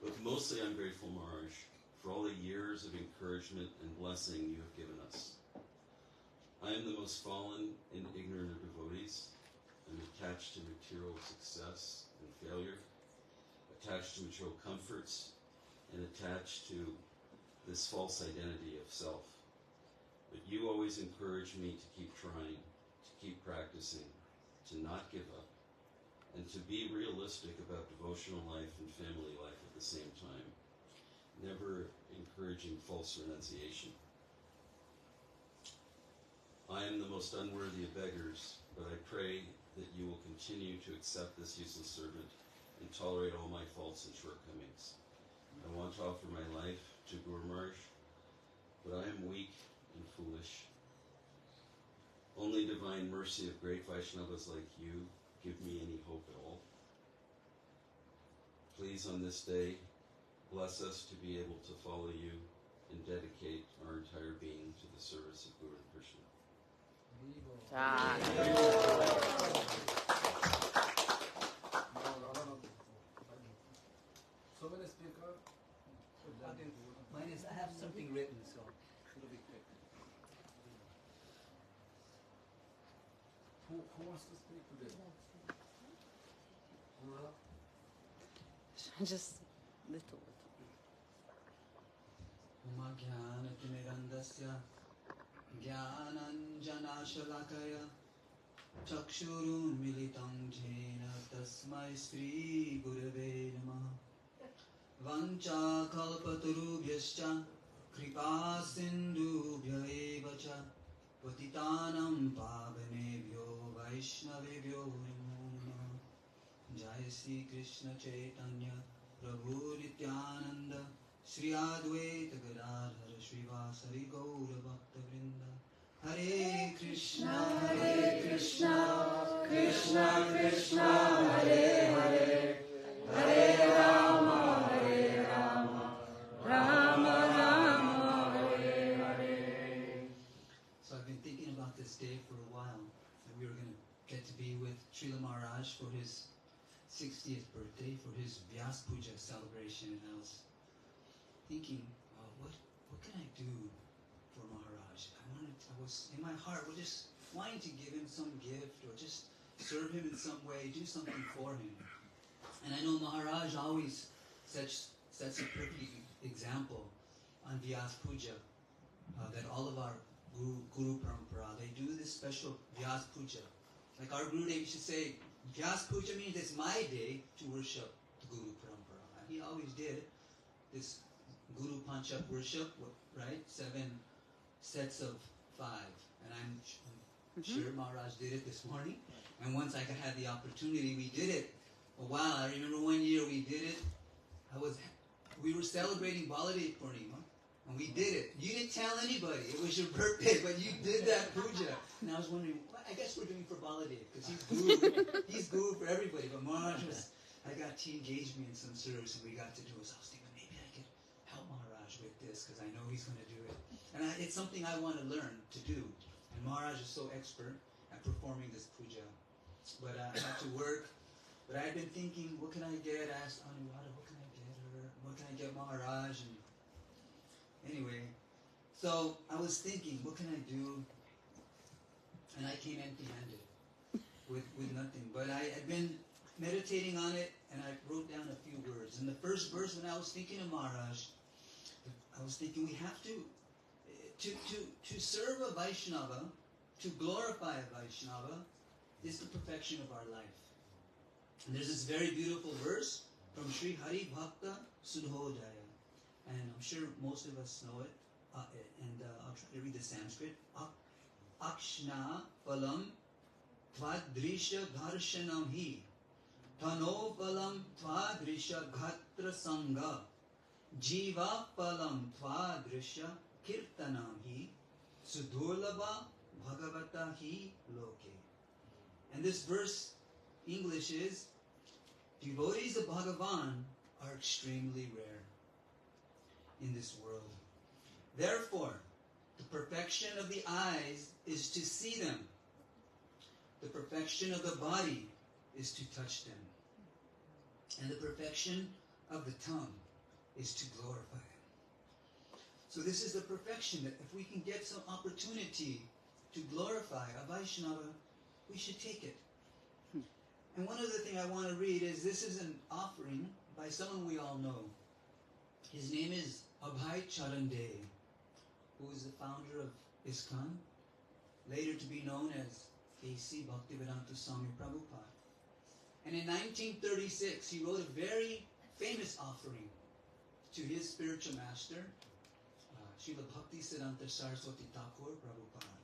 But mostly I'm grateful, Maharaj, for all the years of encouragement and blessing you have given us. I am the most fallen and ignorant of devotees. I'm attached to material success and failure, attached to material comforts, and attached to this false identity of self. But you always encourage me to keep trying, to keep practicing, to not give up, and to be realistic about devotional life and family life at the same time, never encouraging false renunciation. I am the most unworthy of beggars, but I pray that you will continue to accept this useless servant and tolerate all my faults and shortcomings. I want to offer my life to Guru Maharaj, but I am weak and foolish. Only divine mercy of great Vaishnavas like you give me any hope at all. Please, on this day, bless us to be able to follow you and dedicate our entire being to the service of Guru Krishna. So many speakers. Mine is, I have something written, so it'll be quick. Who wants to speak today? Just little. Umagyanatimirandasya Jnananjanashalakaya Chakshurunmilitam Jena Tasmai Sri Gurave Namaha Vancha kalpatarubhyascha kripa sindhubhya eva cha patitanam pavanebhyo vaishnavebhyo namo namaha. Jai Sri Krishna Chaitanya Prabhu Nityananda Shri Advaita Gadadhara Srivasari Gaura Bhakta Vrinda. Hare Krishna Krishna Krishna Hare Hare Hare Rama Rama Rama Hare Hare. So I've been thinking about this day for a while, and we were going to get to be with Srila Maharaj for his 60th birthday, for his Vyas Puja celebration, and I was thinking, what can I do for Maharaj? I was in my heart, we're just wanting to give him some gift or just serve him in some way, do something for him. And I know Maharaj always sets a perfect example on Vyas Puja, that all of our Guru Parampara, they do this special Vyas Puja. Like our Gurudev used to say, Vyas Puja means it's my day to worship the Guru Parampara. And he always did this Guru Panchak worship, right? 7 sets of 5. And I'm sure Maharaj did it this morning. And once I had the opportunity, we did it. Oh wow, I remember one year we did it. We were celebrating Baladev Purnima, and we did it. You didn't tell anybody. It was your birthday, but you did that puja. And I was wondering, I guess we're doing for Baladev, because he's guru. He's guru for everybody. But Maharaj I got to engage me in some service, and we got to do it. So I was thinking, maybe I could help Maharaj with this, because I know he's going to do it. And it's something I want to learn to do. And Maharaj is so expert at performing this puja. but I had to work. But I had been thinking, what can I get? I asked Anuradha, what can I get her? What can I get Maharaj? And anyway, so I was thinking, what can I do? And I came empty-handed with nothing. But I had been meditating on it, and I wrote down a few words. And the first verse, when I was thinking of Maharaj, I was thinking we have to serve a Vaishnava, to glorify a Vaishnava, is the perfection of our life. And there's this very beautiful verse from Sri Hari Bhakta Sudhodaya. And I'm sure most of us know it. And I'll try to read the Sanskrit. Akshna phalam tvadrisha dharshanam hi tano phalam tvadrisha ghatra sangha jiva phalam tvadrisha kirtanam hi sudurlabha bhagavata hi loke. And this verse, English is, devotees of Bhagavan are extremely rare in this world. Therefore, the perfection of the eyes is to see them. The perfection of the body is to touch them. And the perfection of the tongue is to glorify them. So this is the perfection, that if we can get some opportunity to glorify a Vaishnava, we should take it. And one other thing I want to read is, this is an offering by someone we all know. His name is Abhay Charande, who is the founder of ISKCON, later to be known as A.C. Bhaktivedanta Swami Prabhupada. And in 1936, he wrote a very famous offering to his spiritual master, Srila Bhaktisiddhanta Saraswati Thakur Prabhupada,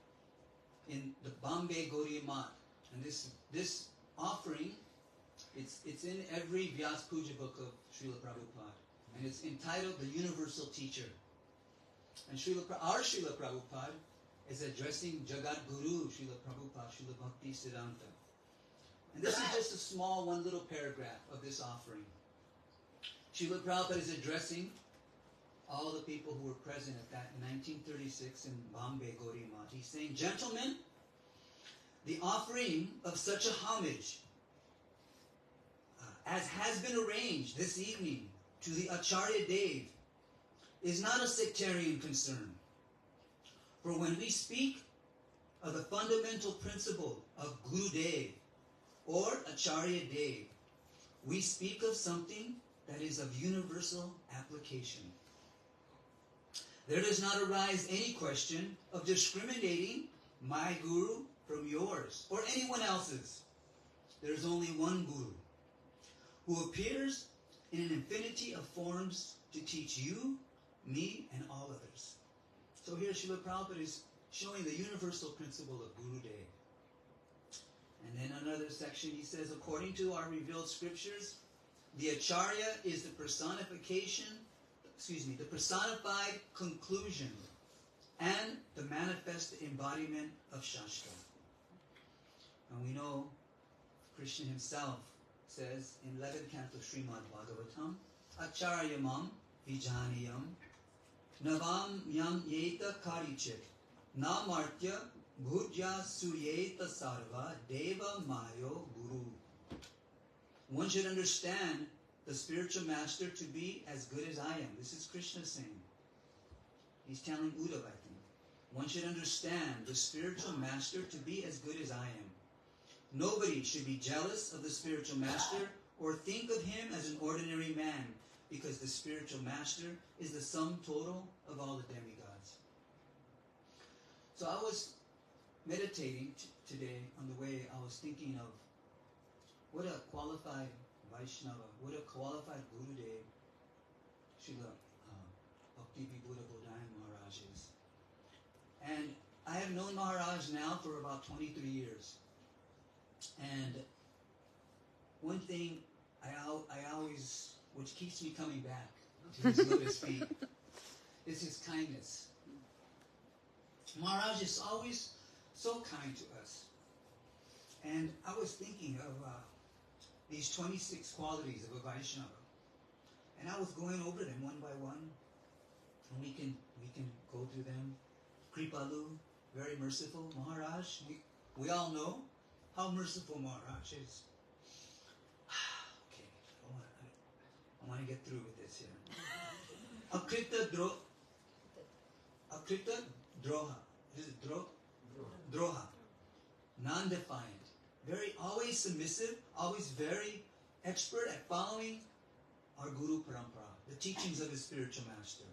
in the Bombay Gaudiya Math. And this offering, it's in every Vyas Puja book of Srila Prabhupada. And it's entitled The Universal Teacher. And our Srila Prabhupada is addressing Jagat Guru, Srila Prabhupada, Srila Bhaktisiddhanta. And this is just a small one little paragraph of this offering. Srila Prabhupada is addressing all the people who were present at that in 1936 in Bombay Gaudiya Math. He's saying, gentlemen, the offering of such a homage as has been arranged this evening to the Acharya Dev is not a sectarian concern. For when we speak of the fundamental principle of Gurudev or Acharya Dev, we speak of something that is of universal application. There does not arise any question of discriminating my Guru from yours or anyone else's. There is only one Guru who appears in an infinity of forms to teach you, me, and all others. So here Srila Prabhupada is showing the universal principle of Gurudev. And then another section he says, according to our revealed scriptures, the Acharya is the personified conclusion and the manifest embodiment of Shastra. And we know Krishna himself says in 11th canto Srimad Bhagavatam, Acharyamam vijaniyam navam yam yeta karichit namartya bhujya suryeta sarva deva mayo guru. One should understand the spiritual master to be as good as I am. This is Krishna saying. He's telling Uddhava, I think. One should understand the spiritual master to be as good as I am. Nobody should be jealous of the spiritual master or think of him as an ordinary man, because the spiritual master is the sum total of all the demigods. So I was meditating today on the way I was thinking of what a qualified Vaishnava, what a qualified Gurudev Srila Bhakti Vibhuta Bodhaya Maharaj is. And I have known Maharaj now for about 23 years. And one thing I always, which keeps me coming back to his lotus feet, is his kindness. Maharaj is always so kind to us. And I was thinking of these 26 qualities of a Vaishnava. And I was going over them one by one. And we can go through them. Kripalu, very merciful. Maharaj, we all know how merciful Maharaj is. Okay, I want to get through with this here. Akrita droha. Is it droha? Non-defiant. Always submissive, always very expert at following our Guru Parampara, the teachings of his spiritual master.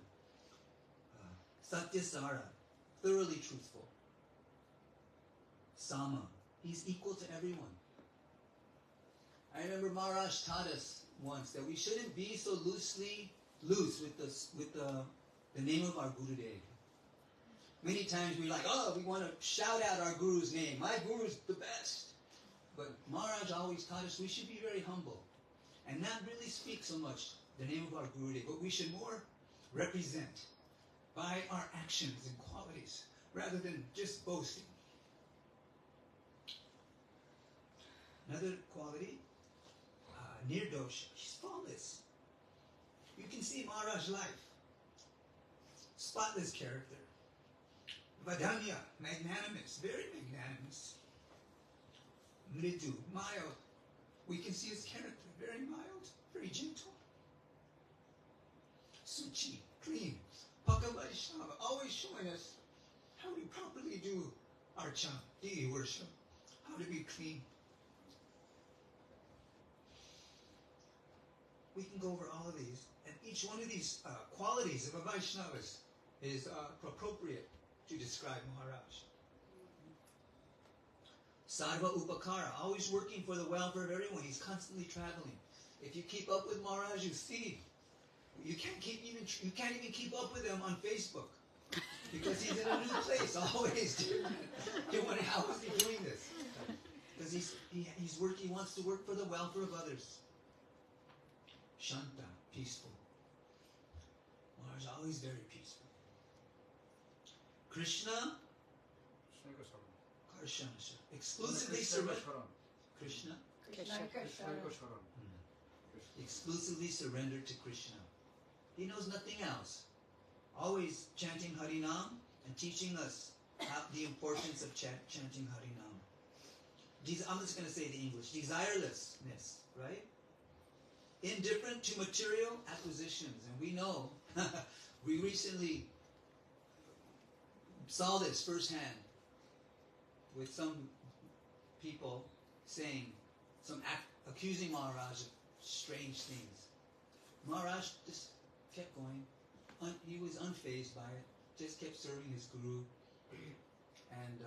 Satyasara, thoroughly truthful. Sama, he's equal to everyone. I remember Maharaj taught us once that we shouldn't be so loose with the name of our Gurudev. Many times we want to shout out our Guru's name. My Guru's the best. But Maharaj always taught us we should be very humble and not really speak so much the name of our Gurudev, but we should more represent by our actions and qualities rather than just boasting. Another quality, Nirdosha. He's flawless. You can see Maharaj's life. Spotless character. Vadanya, magnanimous, very magnanimous. Mridu, mild. We can see his character, very mild, very gentle. Suchi, clean. Paka Vaishnava, always showing us how to properly do archana, deity worship, how to be clean. We can go over all of these, and each one of these qualities of a Vaishnava is appropriate to describe Maharaj. Sarva Upakara, always working for the welfare of everyone. He's constantly traveling. If you keep up with Maharaj, you see, you can't even keep up with him on Facebook because he's in a new place always. You wonder how is he doing this? Because he wants to work for the welfare of others. Shanta, peaceful. Maharaj always very peaceful. Krishna, exclusively surrendered. Krishna? Exclusively surrendered to Krishna. He knows nothing else. Always chanting Harinam and teaching us the importance of chanting Harinam. I'm just going to say the English. Desirelessness, right? Indifferent to material acquisitions. And we know, we recently saw this firsthand with some people saying, accusing Maharaj of strange things. Maharaj just kept going. He was unfazed by it. Just kept serving his Guru and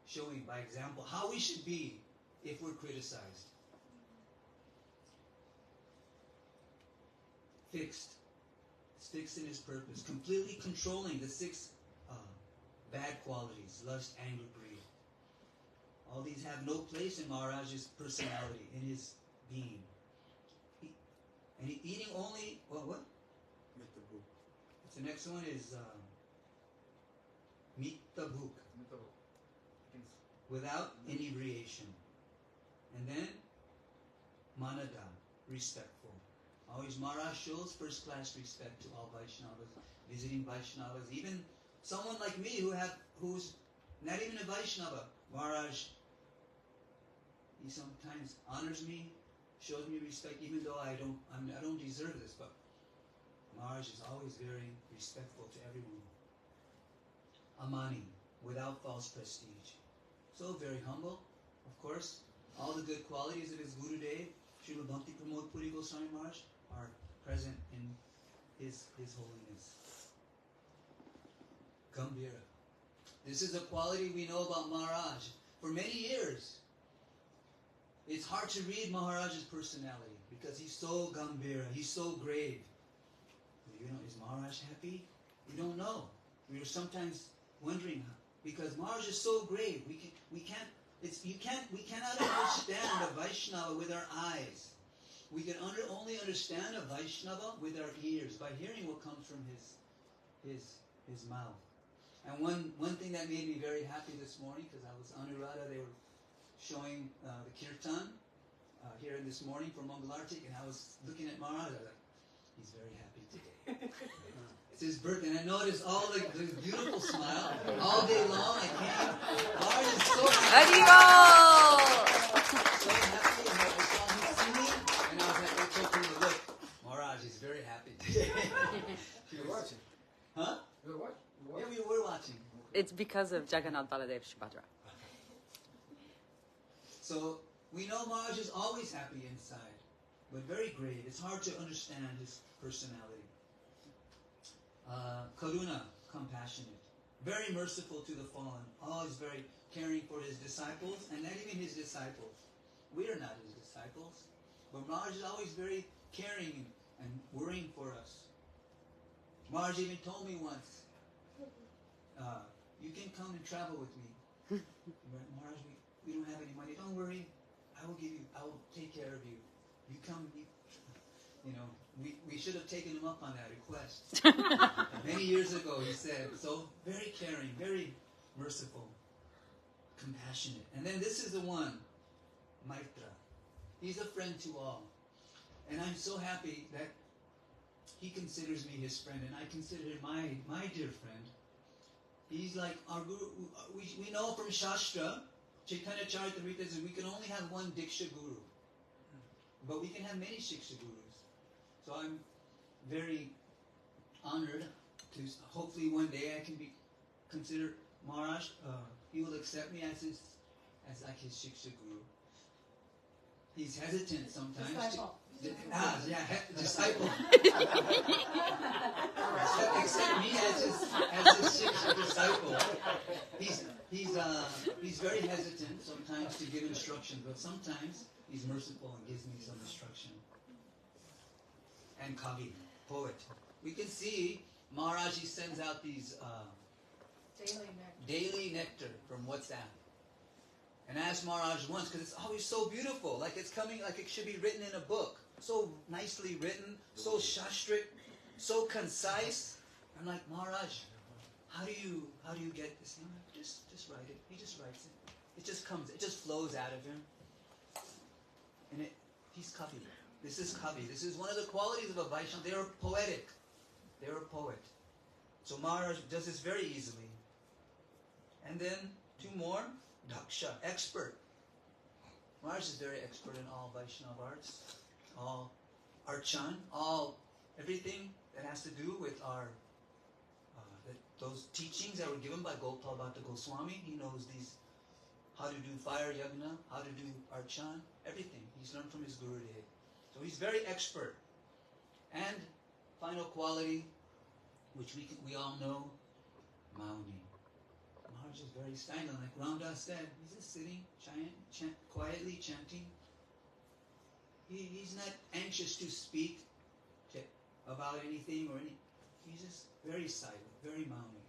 showing by example how we should be if we're criticized. Fixed. It's fixed in his purpose. Completely controlling the 6 bad qualities. Lust, anger, greed. All these have no place in Maharaj's personality, in his being. Eating only, what? The next one is Mittabhuk. Without inebriation. And then Manada, respectful. Always Maharaj shows first class respect to all Vaishnavas, visiting Vaishnavas, even someone like me who's not even a Vaishnava. Maharaj, he sometimes honors me, shows me respect, even though I don't deserve this, but Maharaj is always very respectful to everyone. Amani, without false prestige. So very humble, of course. All the good qualities of his Gurudev, Srila Bhakti Pramod Puri Goswami Maharaj, are present in his holiness. Gambhira. This is a quality we know about Maharaj. For many years, it's hard to read Maharaj's personality because he's so Gambhira, he's so grave. Is Maharaj happy? We don't know. We are sometimes wondering because Maharaj is so grave. We cannot understand a Vaishnava with our eyes. We can only understand a Vaishnava with our ears by hearing what comes from his mouth. And one thing that made me very happy this morning, because I was Anuradha, they were showing the kirtan here this morning for Mangalartik, and I was looking at Maharaj. I was like, he's very happy today. It's his birthday, and I noticed all the beautiful smile all day long. I came. Maharaj is so happy. It's because of Jagannath Baladev Subhadra. So we know Maharaj is always happy inside, but very grave. It's hard to understand his personality. Karuna, compassionate. Very merciful to the fallen. Always very caring for his disciples, and not even his disciples. We are not his disciples. But Maharaj is always very caring and worrying for us. Maharaj even told me once, you can come and travel with me. Maharaj, we don't have any money. Don't worry. I will take care of you. You come, we should have taken him up on that request. Many years ago, he said, so very caring, very merciful, compassionate. And then this is the one, Maitra. He's a friend to all. And I'm so happy that he considers me his friend, and I consider him my dear friend. He's like our guru. We know from Shastra, Chaitanya Charitamrita says we can only have one Diksha Guru. But we can have many Shiksha Gurus. So I'm very honored to, hopefully one day I can be considered Maharaj. He will accept me as like his Shiksha Guru. He's hesitant sometimes. Disciple. Disciple. Accept me as his Shiksha disciple. He's very hesitant sometimes to give instruction, but sometimes he's merciful and gives me some instruction. And Kavi, poet. We can see Maharaj, he sends out these daily nectar from WhatsApp. And I asked Maharaj once, because it's always so beautiful, like it's coming, like it should be written in a book. So nicely written, so shastric, so concise. I'm like, Maharaj, how do you get this? And I'm like, just write it. He just writes it. It just comes, it just flows out of him. And he's Kavi. This is Kavi. This is one of the qualities of a Vaishnava. They are poetic. They're a poet. So Maharaj does this very easily. And then two more. Daksha, expert. Maharaj is very expert in all Vaishnava arts, all archan, everything that has to do with our those teachings that were given by Gopal Bhatta Goswami. He knows how to do fire yagna, how to do archan, everything. He's learned from his Gurudev. So he's very expert. And final quality, which we all know, Mauni. Maharaj is very silent, like Ramdas said. He's just sitting, quietly chanting. He's not anxious to speak about anything or any. He's just very silent, very Mauni.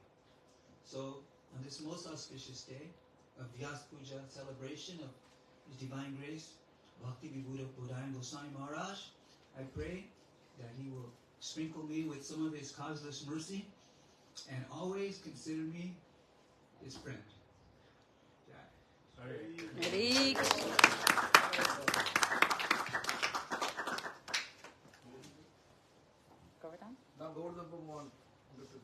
So on this most auspicious day of Vyas Puja celebration of His Divine Grace, Bhakti Vibhuda Bodhayan Goswami Maharaj, I pray that he will sprinkle me with some of his causeless mercy and always consider me his friend. Hare Krishna. Govardhan? Now Govardhan Bhagwan,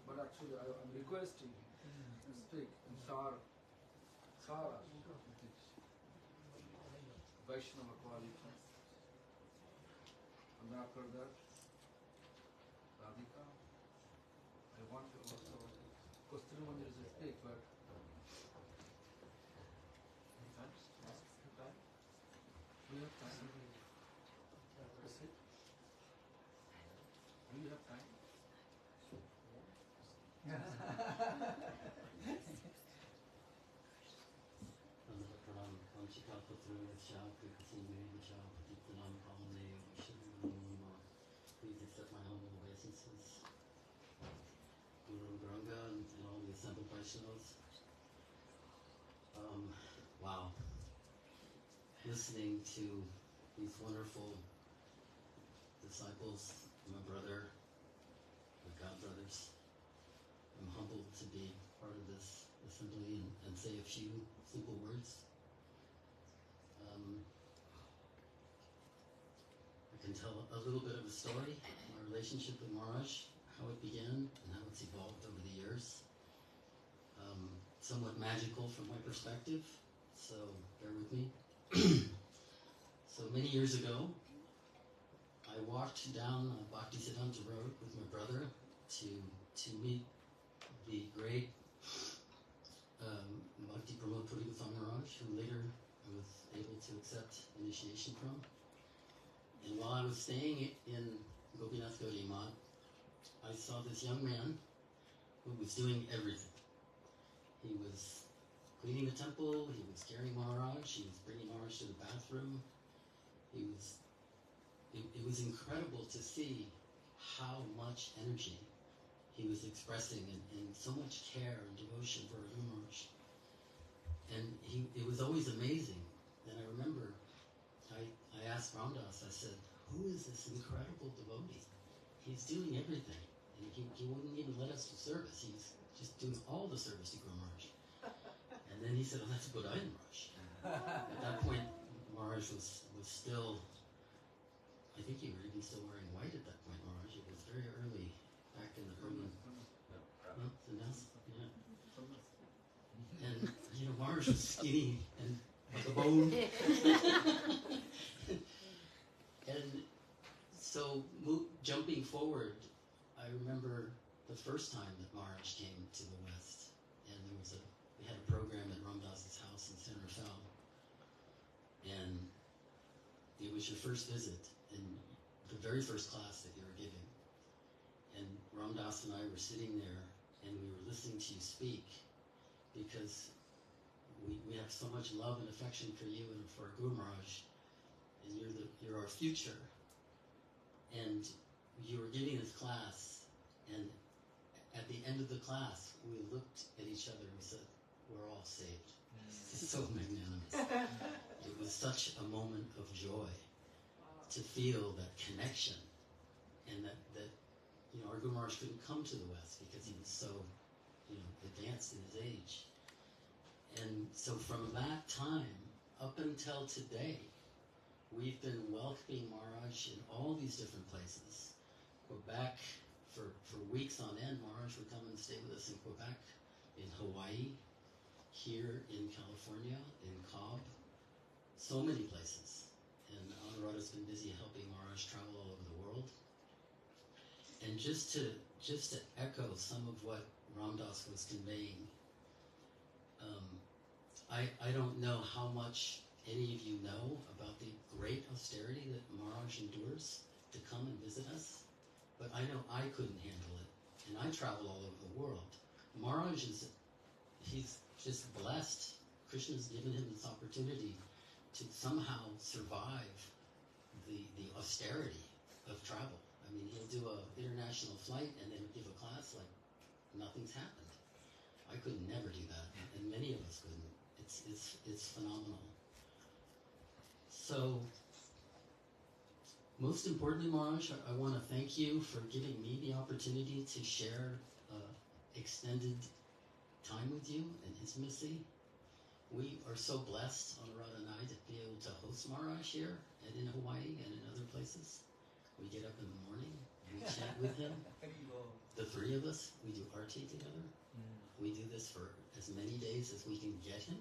but actually I'm requesting to speak in Sara, Vaishnava quality. And after that, Radhika, I want to also, of course, Thiruvanni is a speak, but we have time. Do you have time? Please accept my humble obeisances. Guru Garanga and all the assembled Vaishnavas. Wow. Listening to these wonderful disciples, my brother, my god brothers. I'm humbled to be part of this assembly and say a few simple words. I can tell a little bit of a story, my relationship with Maharaj, how it began and how it's evolved over the years. Somewhat magical from my perspective, so bear with me. So many years ago, I walked down Bhaktisiddhanta Road with my brother to meet the great accept initiation from. And while I was staying in Gopinath Gaudiya Math, I saw this young man who was doing everything. He was cleaning the temple, he was carrying Maharaj, he was bringing Maharaj to the bathroom. It was incredible to see how much energy he was expressing and so much care and devotion for Guru Maharaj. And it was always amazing. And I remember I asked Ramdas, I said, who is this incredible devotee? He's doing everything. And he wouldn't even let us do service. He's just doing all the service to Guru Maharaj. And then he said, oh, that's Gaudiya Maharaj. At that point, Maharaj was still, I think you were even still wearing white at that point, Maharaj. It was very early, back in the early, the nest, yeah. And, Maharaj was skinny and like a bone. And so, jumping forward, I remember the first time that Maharaj came to the West, and we had a program at Ramdas's house in San Rafael, and it was your first visit, and the very first class that you were giving, and Ramdas and I were sitting there, and we were listening to you speak, because we have so much love and affection for you and for Guru Maharaj, and you're our future. And you were giving this class, and at the end of the class, we looked at each other and we said, we're all saved. This is so magnanimous. It was such a moment of joy to feel that connection, and that our Guru Maharaj couldn't come to the West because he was so advanced in his age. And so from that time up until today, we've been welcoming Maharaj in all these different places. Quebec, for weeks on end, Maharaj would come and stay with us in Quebec, in Hawaii, here in California, in Cobb, so many places. And Anuradha's been busy helping Maharaj travel all over the world. And just to echo some of what Ramdas was conveying, I don't know how much any of you know about the great austerity that Maharaj endures to come and visit us, but I know I couldn't handle it, and I travel all over the world. Maharaj he's just blessed. Krishna's given him this opportunity to somehow survive the austerity of travel. I mean, he'll do an international flight and then give a class like nothing's happened. I could never do that, and many of us couldn't. It's phenomenal. So, most importantly, Maharaj, I want to thank you for giving me the opportunity to share extended time with you and intimacy. We are so blessed, Anuradha and I, to be able to host Maharaj here and in Hawaii and in other places. We get up in the morning, we chat with him. The three of us, we do arti together. We do this for as many days as we can get him.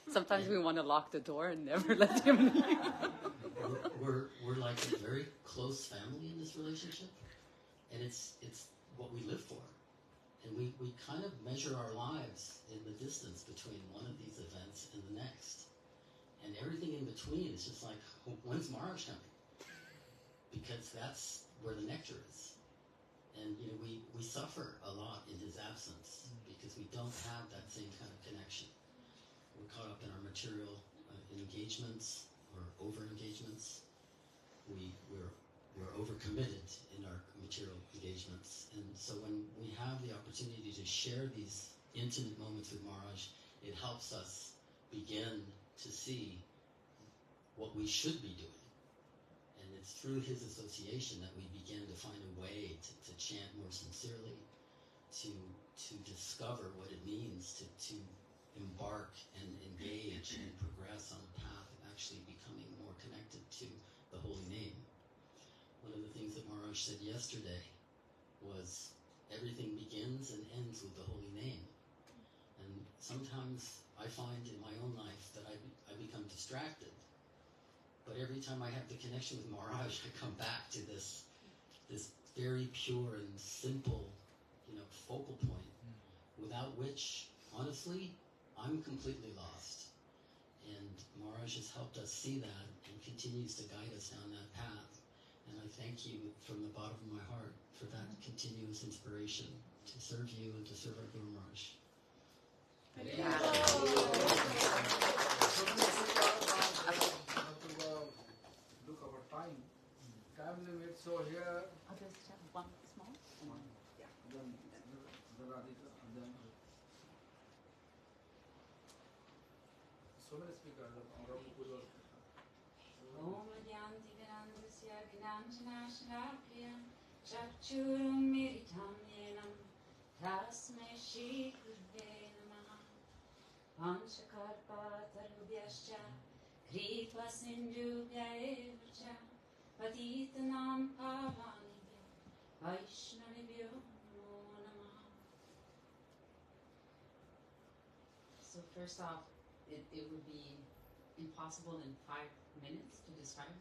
Sometimes we want to lock the door and never let him leave. We're like a very close family in this relationship, and it's what we live for. And we kind of measure our lives in the distance between one of these events and the next. And everything in between is just like, when's Maharaj coming? Because that's where the nectar is. And we suffer a lot in his absence because we don't have that same kind of connection. We're caught up in our material engagements or over-engagements. We're overcommitted in our material engagements. And so when we have the opportunity to share these intimate moments with Maharaj, it helps us begin to see what we should be doing. And it's through his association that we begin to find a way to chant more sincerely, to discover what it means to embark and engage and progress on a path of actually becoming more connected to the holy name. One of the things that Maharaj said yesterday was everything begins and ends with the holy name. And sometimes I find in my own life that I become distracted. But every time I have the connection with Maharaj, I come back to this very pure and simple, focal point, without which, honestly, I'm completely lost. And Maharaj has helped us see that and continues to guide us down that path. And I thank you from the bottom of my heart for that continuous inspiration to serve you and to serve our Guru Maharaj. Look our time limit. So here. Just have one small. Yeah. Then Radhika, and then so many speakers. Om Adyanti Vedandasya Gnanjanashalapriya Chakchurumiritam Yenam Tasmai Shri Gurudev Namaha Panchakarpatarubhyascha Kripa Sindhubhya Evacha Patitanam Pavanibhyo Vaishnavibhyo Namo Namaha. So first off, it would be impossible in 5 minutes to describe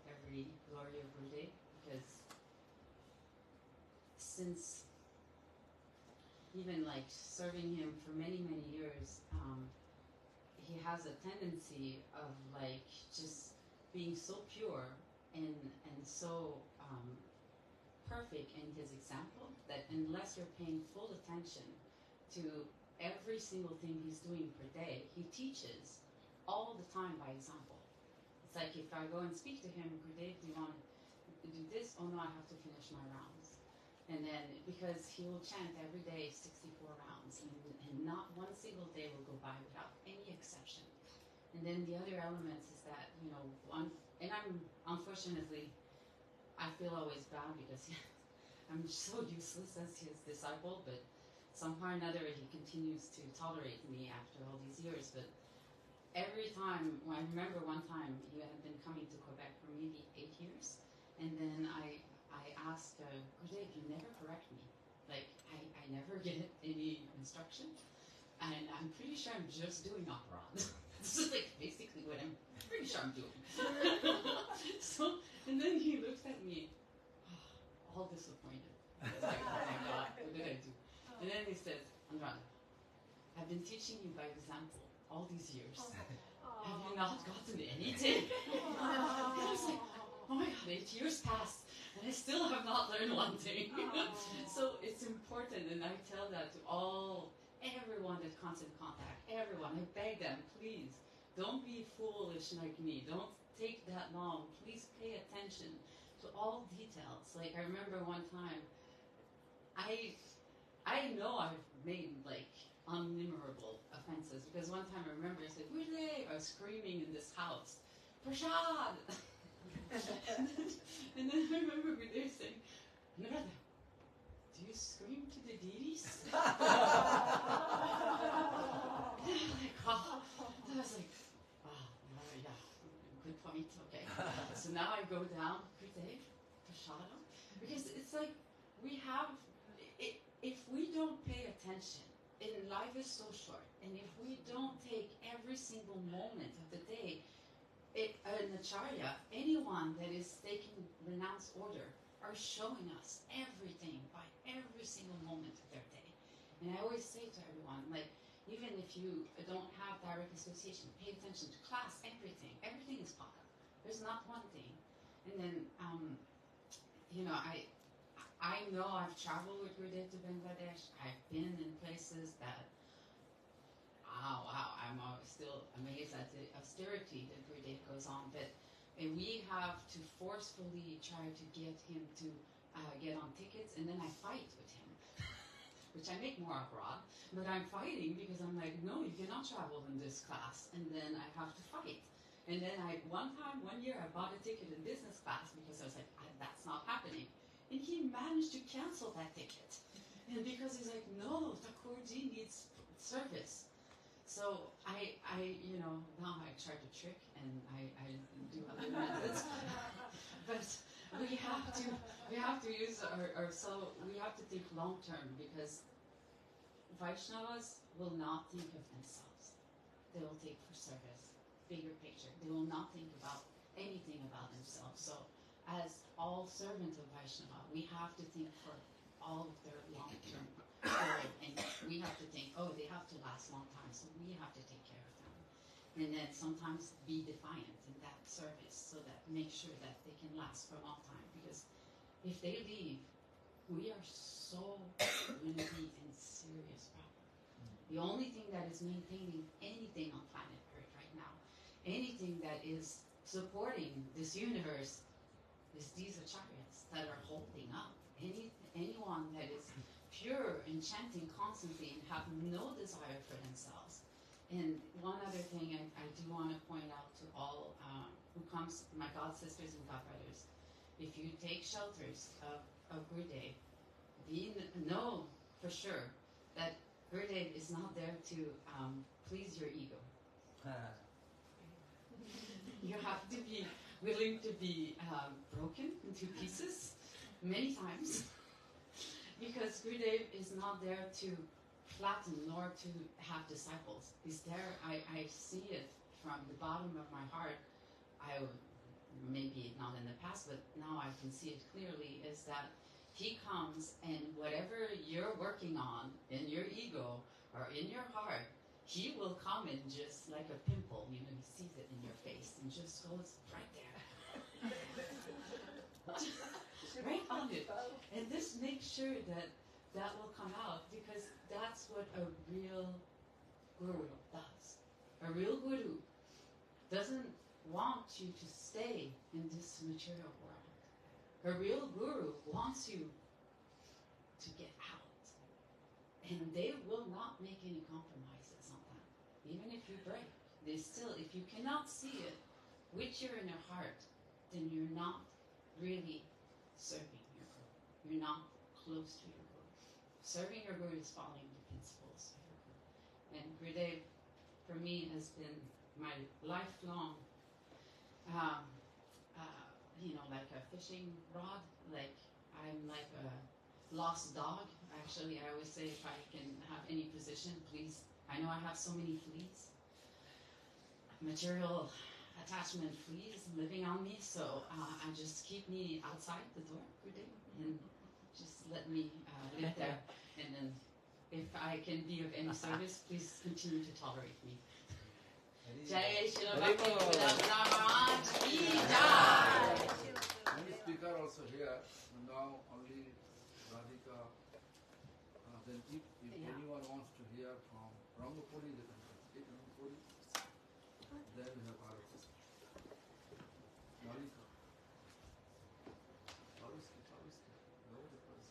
every glory of Gurudev, because since even like serving him for many years, he has a tendency of like just being so pure and so perfect in his example that unless you're paying full attention to every single thing he's doing per day, he teaches all the time by example. It's like if I go and speak to him, Gurudev, do you want to do this? Oh no, I have to finish my rounds. And then, because he will chant every day 64 rounds, and not one single day will go by without any exception. And then the other elements is that, you know, and I'm, unfortunately, I feel always bad because I'm so useless as his disciple, but somehow or another he continues to tolerate me after all these years. But every time, well, I remember one time he had been coming to Quebec for maybe 8 years, and then I asked, Gurudev, you never correct me. Like, I never get any instruction, and I'm pretty sure I'm just doing aparad. This is like basically what I'm pretty sure I'm doing. So, and then he looks at me, all disappointed. I was like, oh my God, what did I do? And then he says, Anuradha, I've been teaching you by example all these years. Have you not gotten anything? And I was like, oh my God, 8 years passed, and I still have not learned one thing. So it's important, and I tell that to everyone that comes in contact, everyone. I beg them, please, don't be foolish like me. Don't take that long. Please pay attention to all details. Like, I remember one time, I know I've made, like, unmemorable offenses, because one time I remember I said, Gurudev, I was screaming in this house, Prashad! And then I remember Gurudev saying, Narada, do you scream to the deities? And I was like, yeah, good point, okay. So now I go down, Gurudev, Prashad, because it's like, if we don't pay attention, and life is so short, and if we don't take every single moment of the day, an acharya, anyone that is taking renounced order, are showing us everything by every single moment of their day. And I always say to everyone, like, even if you don't have direct association, pay attention to class, everything is paka. There's not one thing. And then, you know, I know I've traveled with Gurudev to Bangladesh. I've been in places that, wow, I'm still amazed at the austerity that Gurudev goes on. But we have to forcefully try to get him to get on tickets, and then I fight with him, which I make more abroad. But I'm fighting because I'm like, no, you cannot travel in this class, and then I have to fight. And then one year, I bought a ticket in business class because I was like, that's not happening. And he managed to cancel that ticket. And because he's like, no, Thakurji needs service. So you know, now I try to trick and I do other methods. But we have to use so we have to think long term, because Vaishnavas will not think of themselves. They will think for service, bigger picture. They will not think about anything about themselves. So as all servants of Vaishnava, we have to think for all of their long-term goal, and we have to think, oh, they have to last a long time, so we have to take care of them. and then sometimes be defiant in that service, so that make sure that they can last for a long time. Because if they leave, we are so going to be in serious problem. The only thing that is maintaining anything on planet Earth right now, anything that is supporting this universe, is these acharyas that are holding up. Anyone that is pure and chanting constantly and have no desire for themselves. And one other thing I do want to point out to all who comes, my god sisters and god brothers, if you take shelters of Gurudev, know for sure that Gurudev is not there to please your ego. You have to be willing to be broken into pieces many times, because Gurudev is not there to flatten nor to have disciples. He's there, I see it from the bottom of my heart. Maybe not in the past, but now I can see it clearly, is that he comes and whatever you're working on in your ego or in your heart, he will come and just like a pimple, he sees it in your face and just goes right there. Right on it. And just make sure that will come out, because that's what a real guru does. A real guru doesn't want you to stay in this material world. A real guru wants you to get out. And they will not make any compromises on that. Even if you break, they still, if you cannot see it with your inner heart, then you're not really serving your guru. You're not close to your guru. Serving your guru is following the principles of your guru. And Gurudev, for me, has been my lifelong like a fishing rod. Like, I'm like a lost dog. Actually, I always say, if I can have any position, please. I know I have so many fleas, material attachment fleas living on me, so I just keep me outside the door every day and just let me live there. And then if I can be of any service, please continue to tolerate me. Jai Srila Gurudev Maharaj ki Jai. Many speaker also here. Now only Radhika. Then if anyone wants to hear from Brahmapuri, they can take Brahmapuri. Then we have our Malika. Tawiski. No, the person.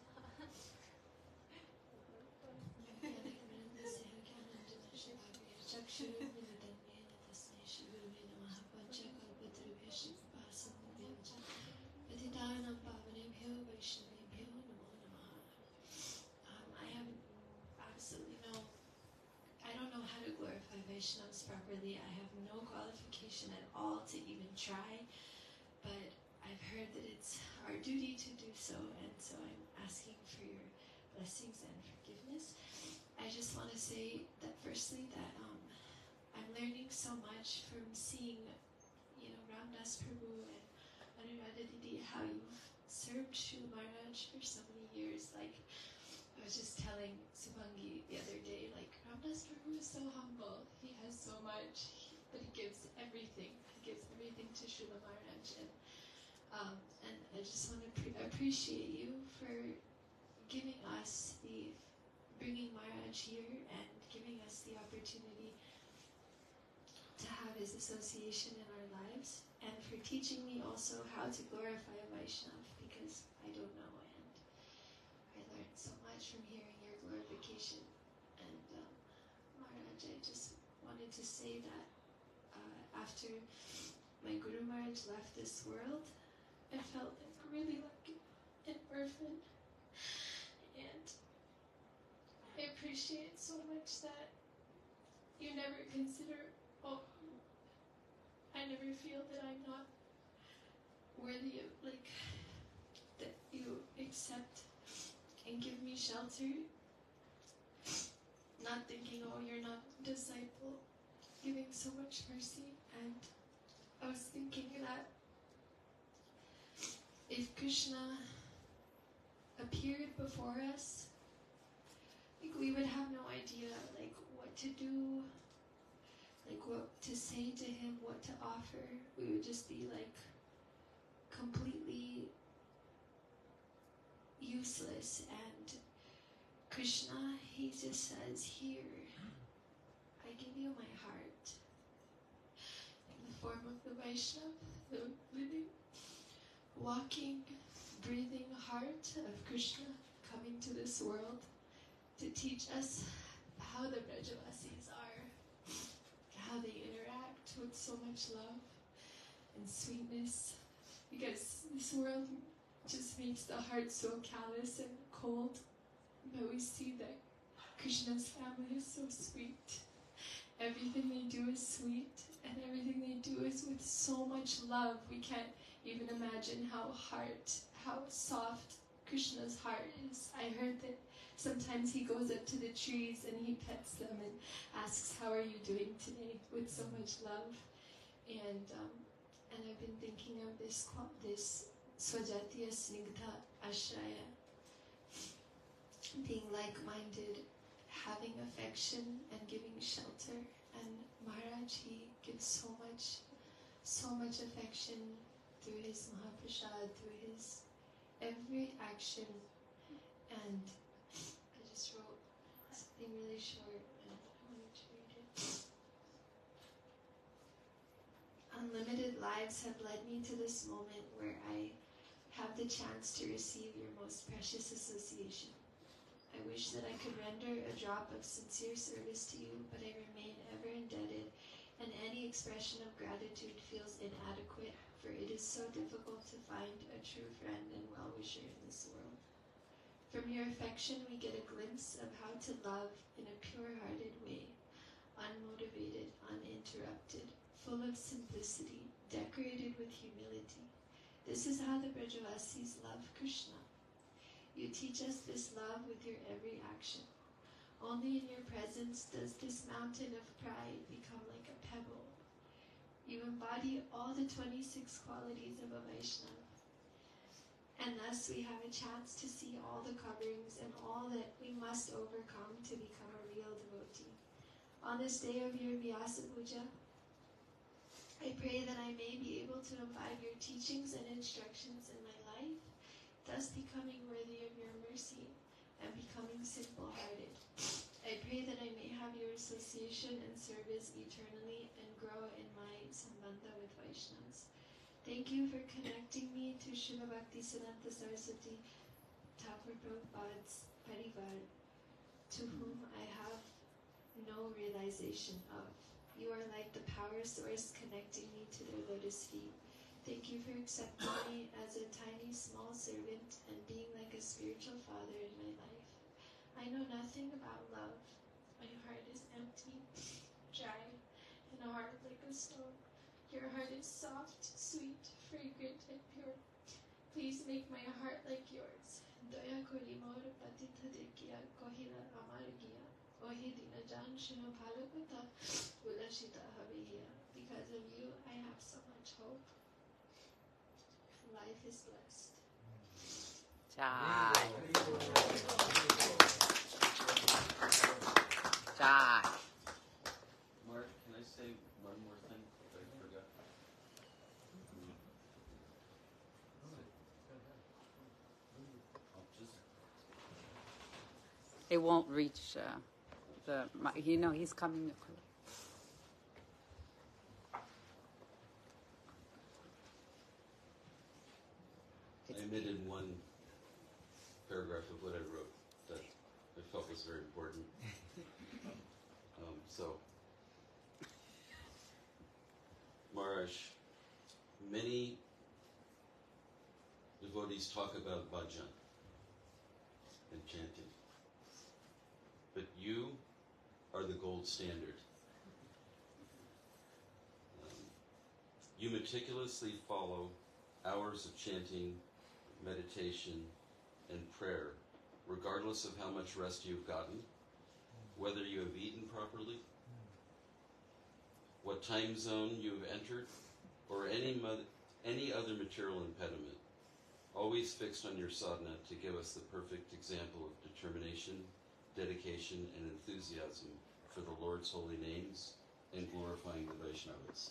I don't know how to glorify Vaishnavas properly. I have no qualification at all to even try, but I've heard that it's our duty to do so, and so I'm asking for your blessings and forgiveness. I just want to say that firstly that I'm learning so much from seeing, Ramdas Prabhu and Anuradha Didi, how you've served Srila Maharaj for so many years. Like, I was just telling Subhangi the other day, like, Ramdas Prabhu is so humble. He has so much, but he gives everything. He gives everything to Srila Maharaj. And I just want to appreciate you for giving us bringing Maharaj here and giving us the opportunity to have his association in our lives, and for teaching me also how to glorify a Vaishnav, because I don't know, and I learned so much from hearing your glorification. And Maharaj, I just wanted to say that after my Guru Maharaj left this world, I felt really like an orphan, and I appreciate so much that you never consider, I never feel that I'm not worthy of, that you accept and give me shelter, not thinking, you're not a disciple, giving so much mercy. And I was thinking that if Krishna appeared before us, we would have no idea, what to do. like what to say to him, what to offer. We would just be like completely useless. And Krishna, he just says, here, I give you my heart. In the form of the Vaishnava, the living, walking, breathing heart of Krishna coming to this world to teach us how the Brajavasis are, how they interact with so much love and sweetness, because this world just makes the heart so callous and cold, but we see that Krishna's family is so sweet. Everything they do is sweet, and everything they do is with so much love. We can't even imagine how soft Krishna's heart is. I heard that sometimes he goes up to the trees and he pets them and asks, how are you doing today, with so much love. And I've been thinking of this Swajatiya Snigdha Ashraya, being like-minded, having affection and giving shelter. And Maharaj, he gives so much affection through his Mahaprasad, through his every action. And I just wrote something really short, and I wanted to read it. Unlimited lives have led me to this moment where I have the chance to receive your most precious association. I wish that I could render a drop of sincere service to you, but I remain ever indebted, and any expression of gratitude feels inadequate, for it is so difficult to find a true friend and well-wisher in this world. From your affection we get a glimpse of how to love in a pure-hearted way, unmotivated, uninterrupted, full of simplicity, decorated with humility. This is how the Brajavasis love Krishna. You teach us this love with your every action. Only in your presence does this mountain of pride become like a pebble. You embody all the 26 qualities of a Vaishnava. And thus we have a chance to see all the coverings and all that we must overcome to become a real devotee. On this day of your Vyasa Puja, I pray that I may be able to imbibe your teachings and instructions in my life, thus becoming worthy of your mercy and becoming simple-hearted. I pray that I may have your association and service eternally and grow in my sambandha with Vaishnavas. Thank you for connecting me to Srila Bhaktisiddhanta Saraswati Thakur Prabhupada's Parivar, to whom I have no realization of. You are like the power source connecting me to their lotus feet. Thank you for accepting me as a tiny small servant and being like a spiritual father in my life. I know nothing about love. My heart is empty, dry, and hard like a stone. Your heart is soft, sweet, fragrant, and pure. Please make my heart like yours. Daya kori mor patitha dekhiya kohila amar giya. Ohe dina jan shino bhalokata ulashita haviya. Because of you, I have so much hope. Life is blessed. Chai. Chai. Mark, can I say one more thing that I forgot? It won't reach he's coming. I omitted one paragraph of what I wrote that I felt was very important. Maharaj, many devotees talk about bhajan and chanting, but you are the gold standard. You meticulously follow hours of chanting, meditation, and prayer, regardless of how much rest you've gotten, whether you have eaten properly, what time zone you have entered, or any other material impediment, always fixed on your sadhana to give us the perfect example of determination, dedication, and enthusiasm for the Lord's holy names and glorifying the Vaishnavas.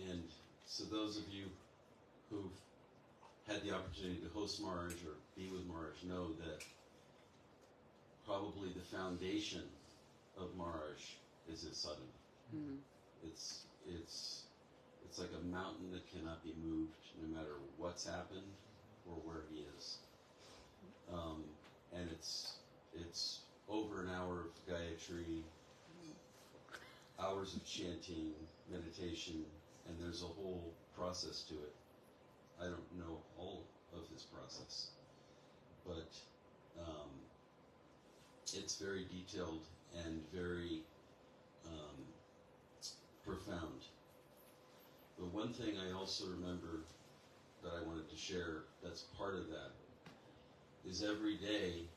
And so those of you who've had the opportunity to host Maharaj or be with Maharaj know that probably the foundation of Maharaj is his sadhana. Mm-hmm. It's like a mountain that cannot be moved no matter what's happened or where he is. And it's over an hour of Gayatri, hours of chanting, meditation, and there's a whole process to it. I don't know all of his process, but it's very detailed and very profound. But one thing I also remember that I wanted to share that's part of that is every day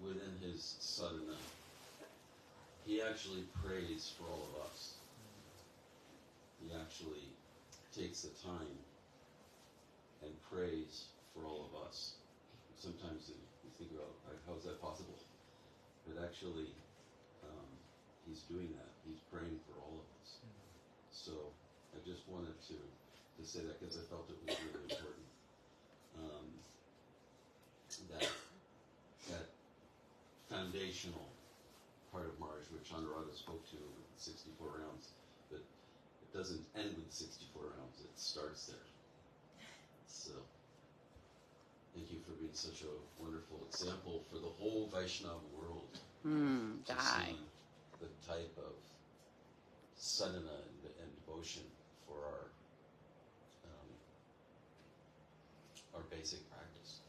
within his sadhana, he actually prays for all of us. He actually takes the time and prays for all of us. Sometimes you think about, how is that possible? But actually, he's doing that. He's praying for all of us. So I just wanted to say that because I felt it was really important. That foundational part of Maharaj, which Anuradha spoke to with 64 rounds, but it doesn't end with 64 rounds. It starts there. So thank you for being such a wonderful example for the whole Vaishnava world to see the type of sadhana and devotion for our basic practice.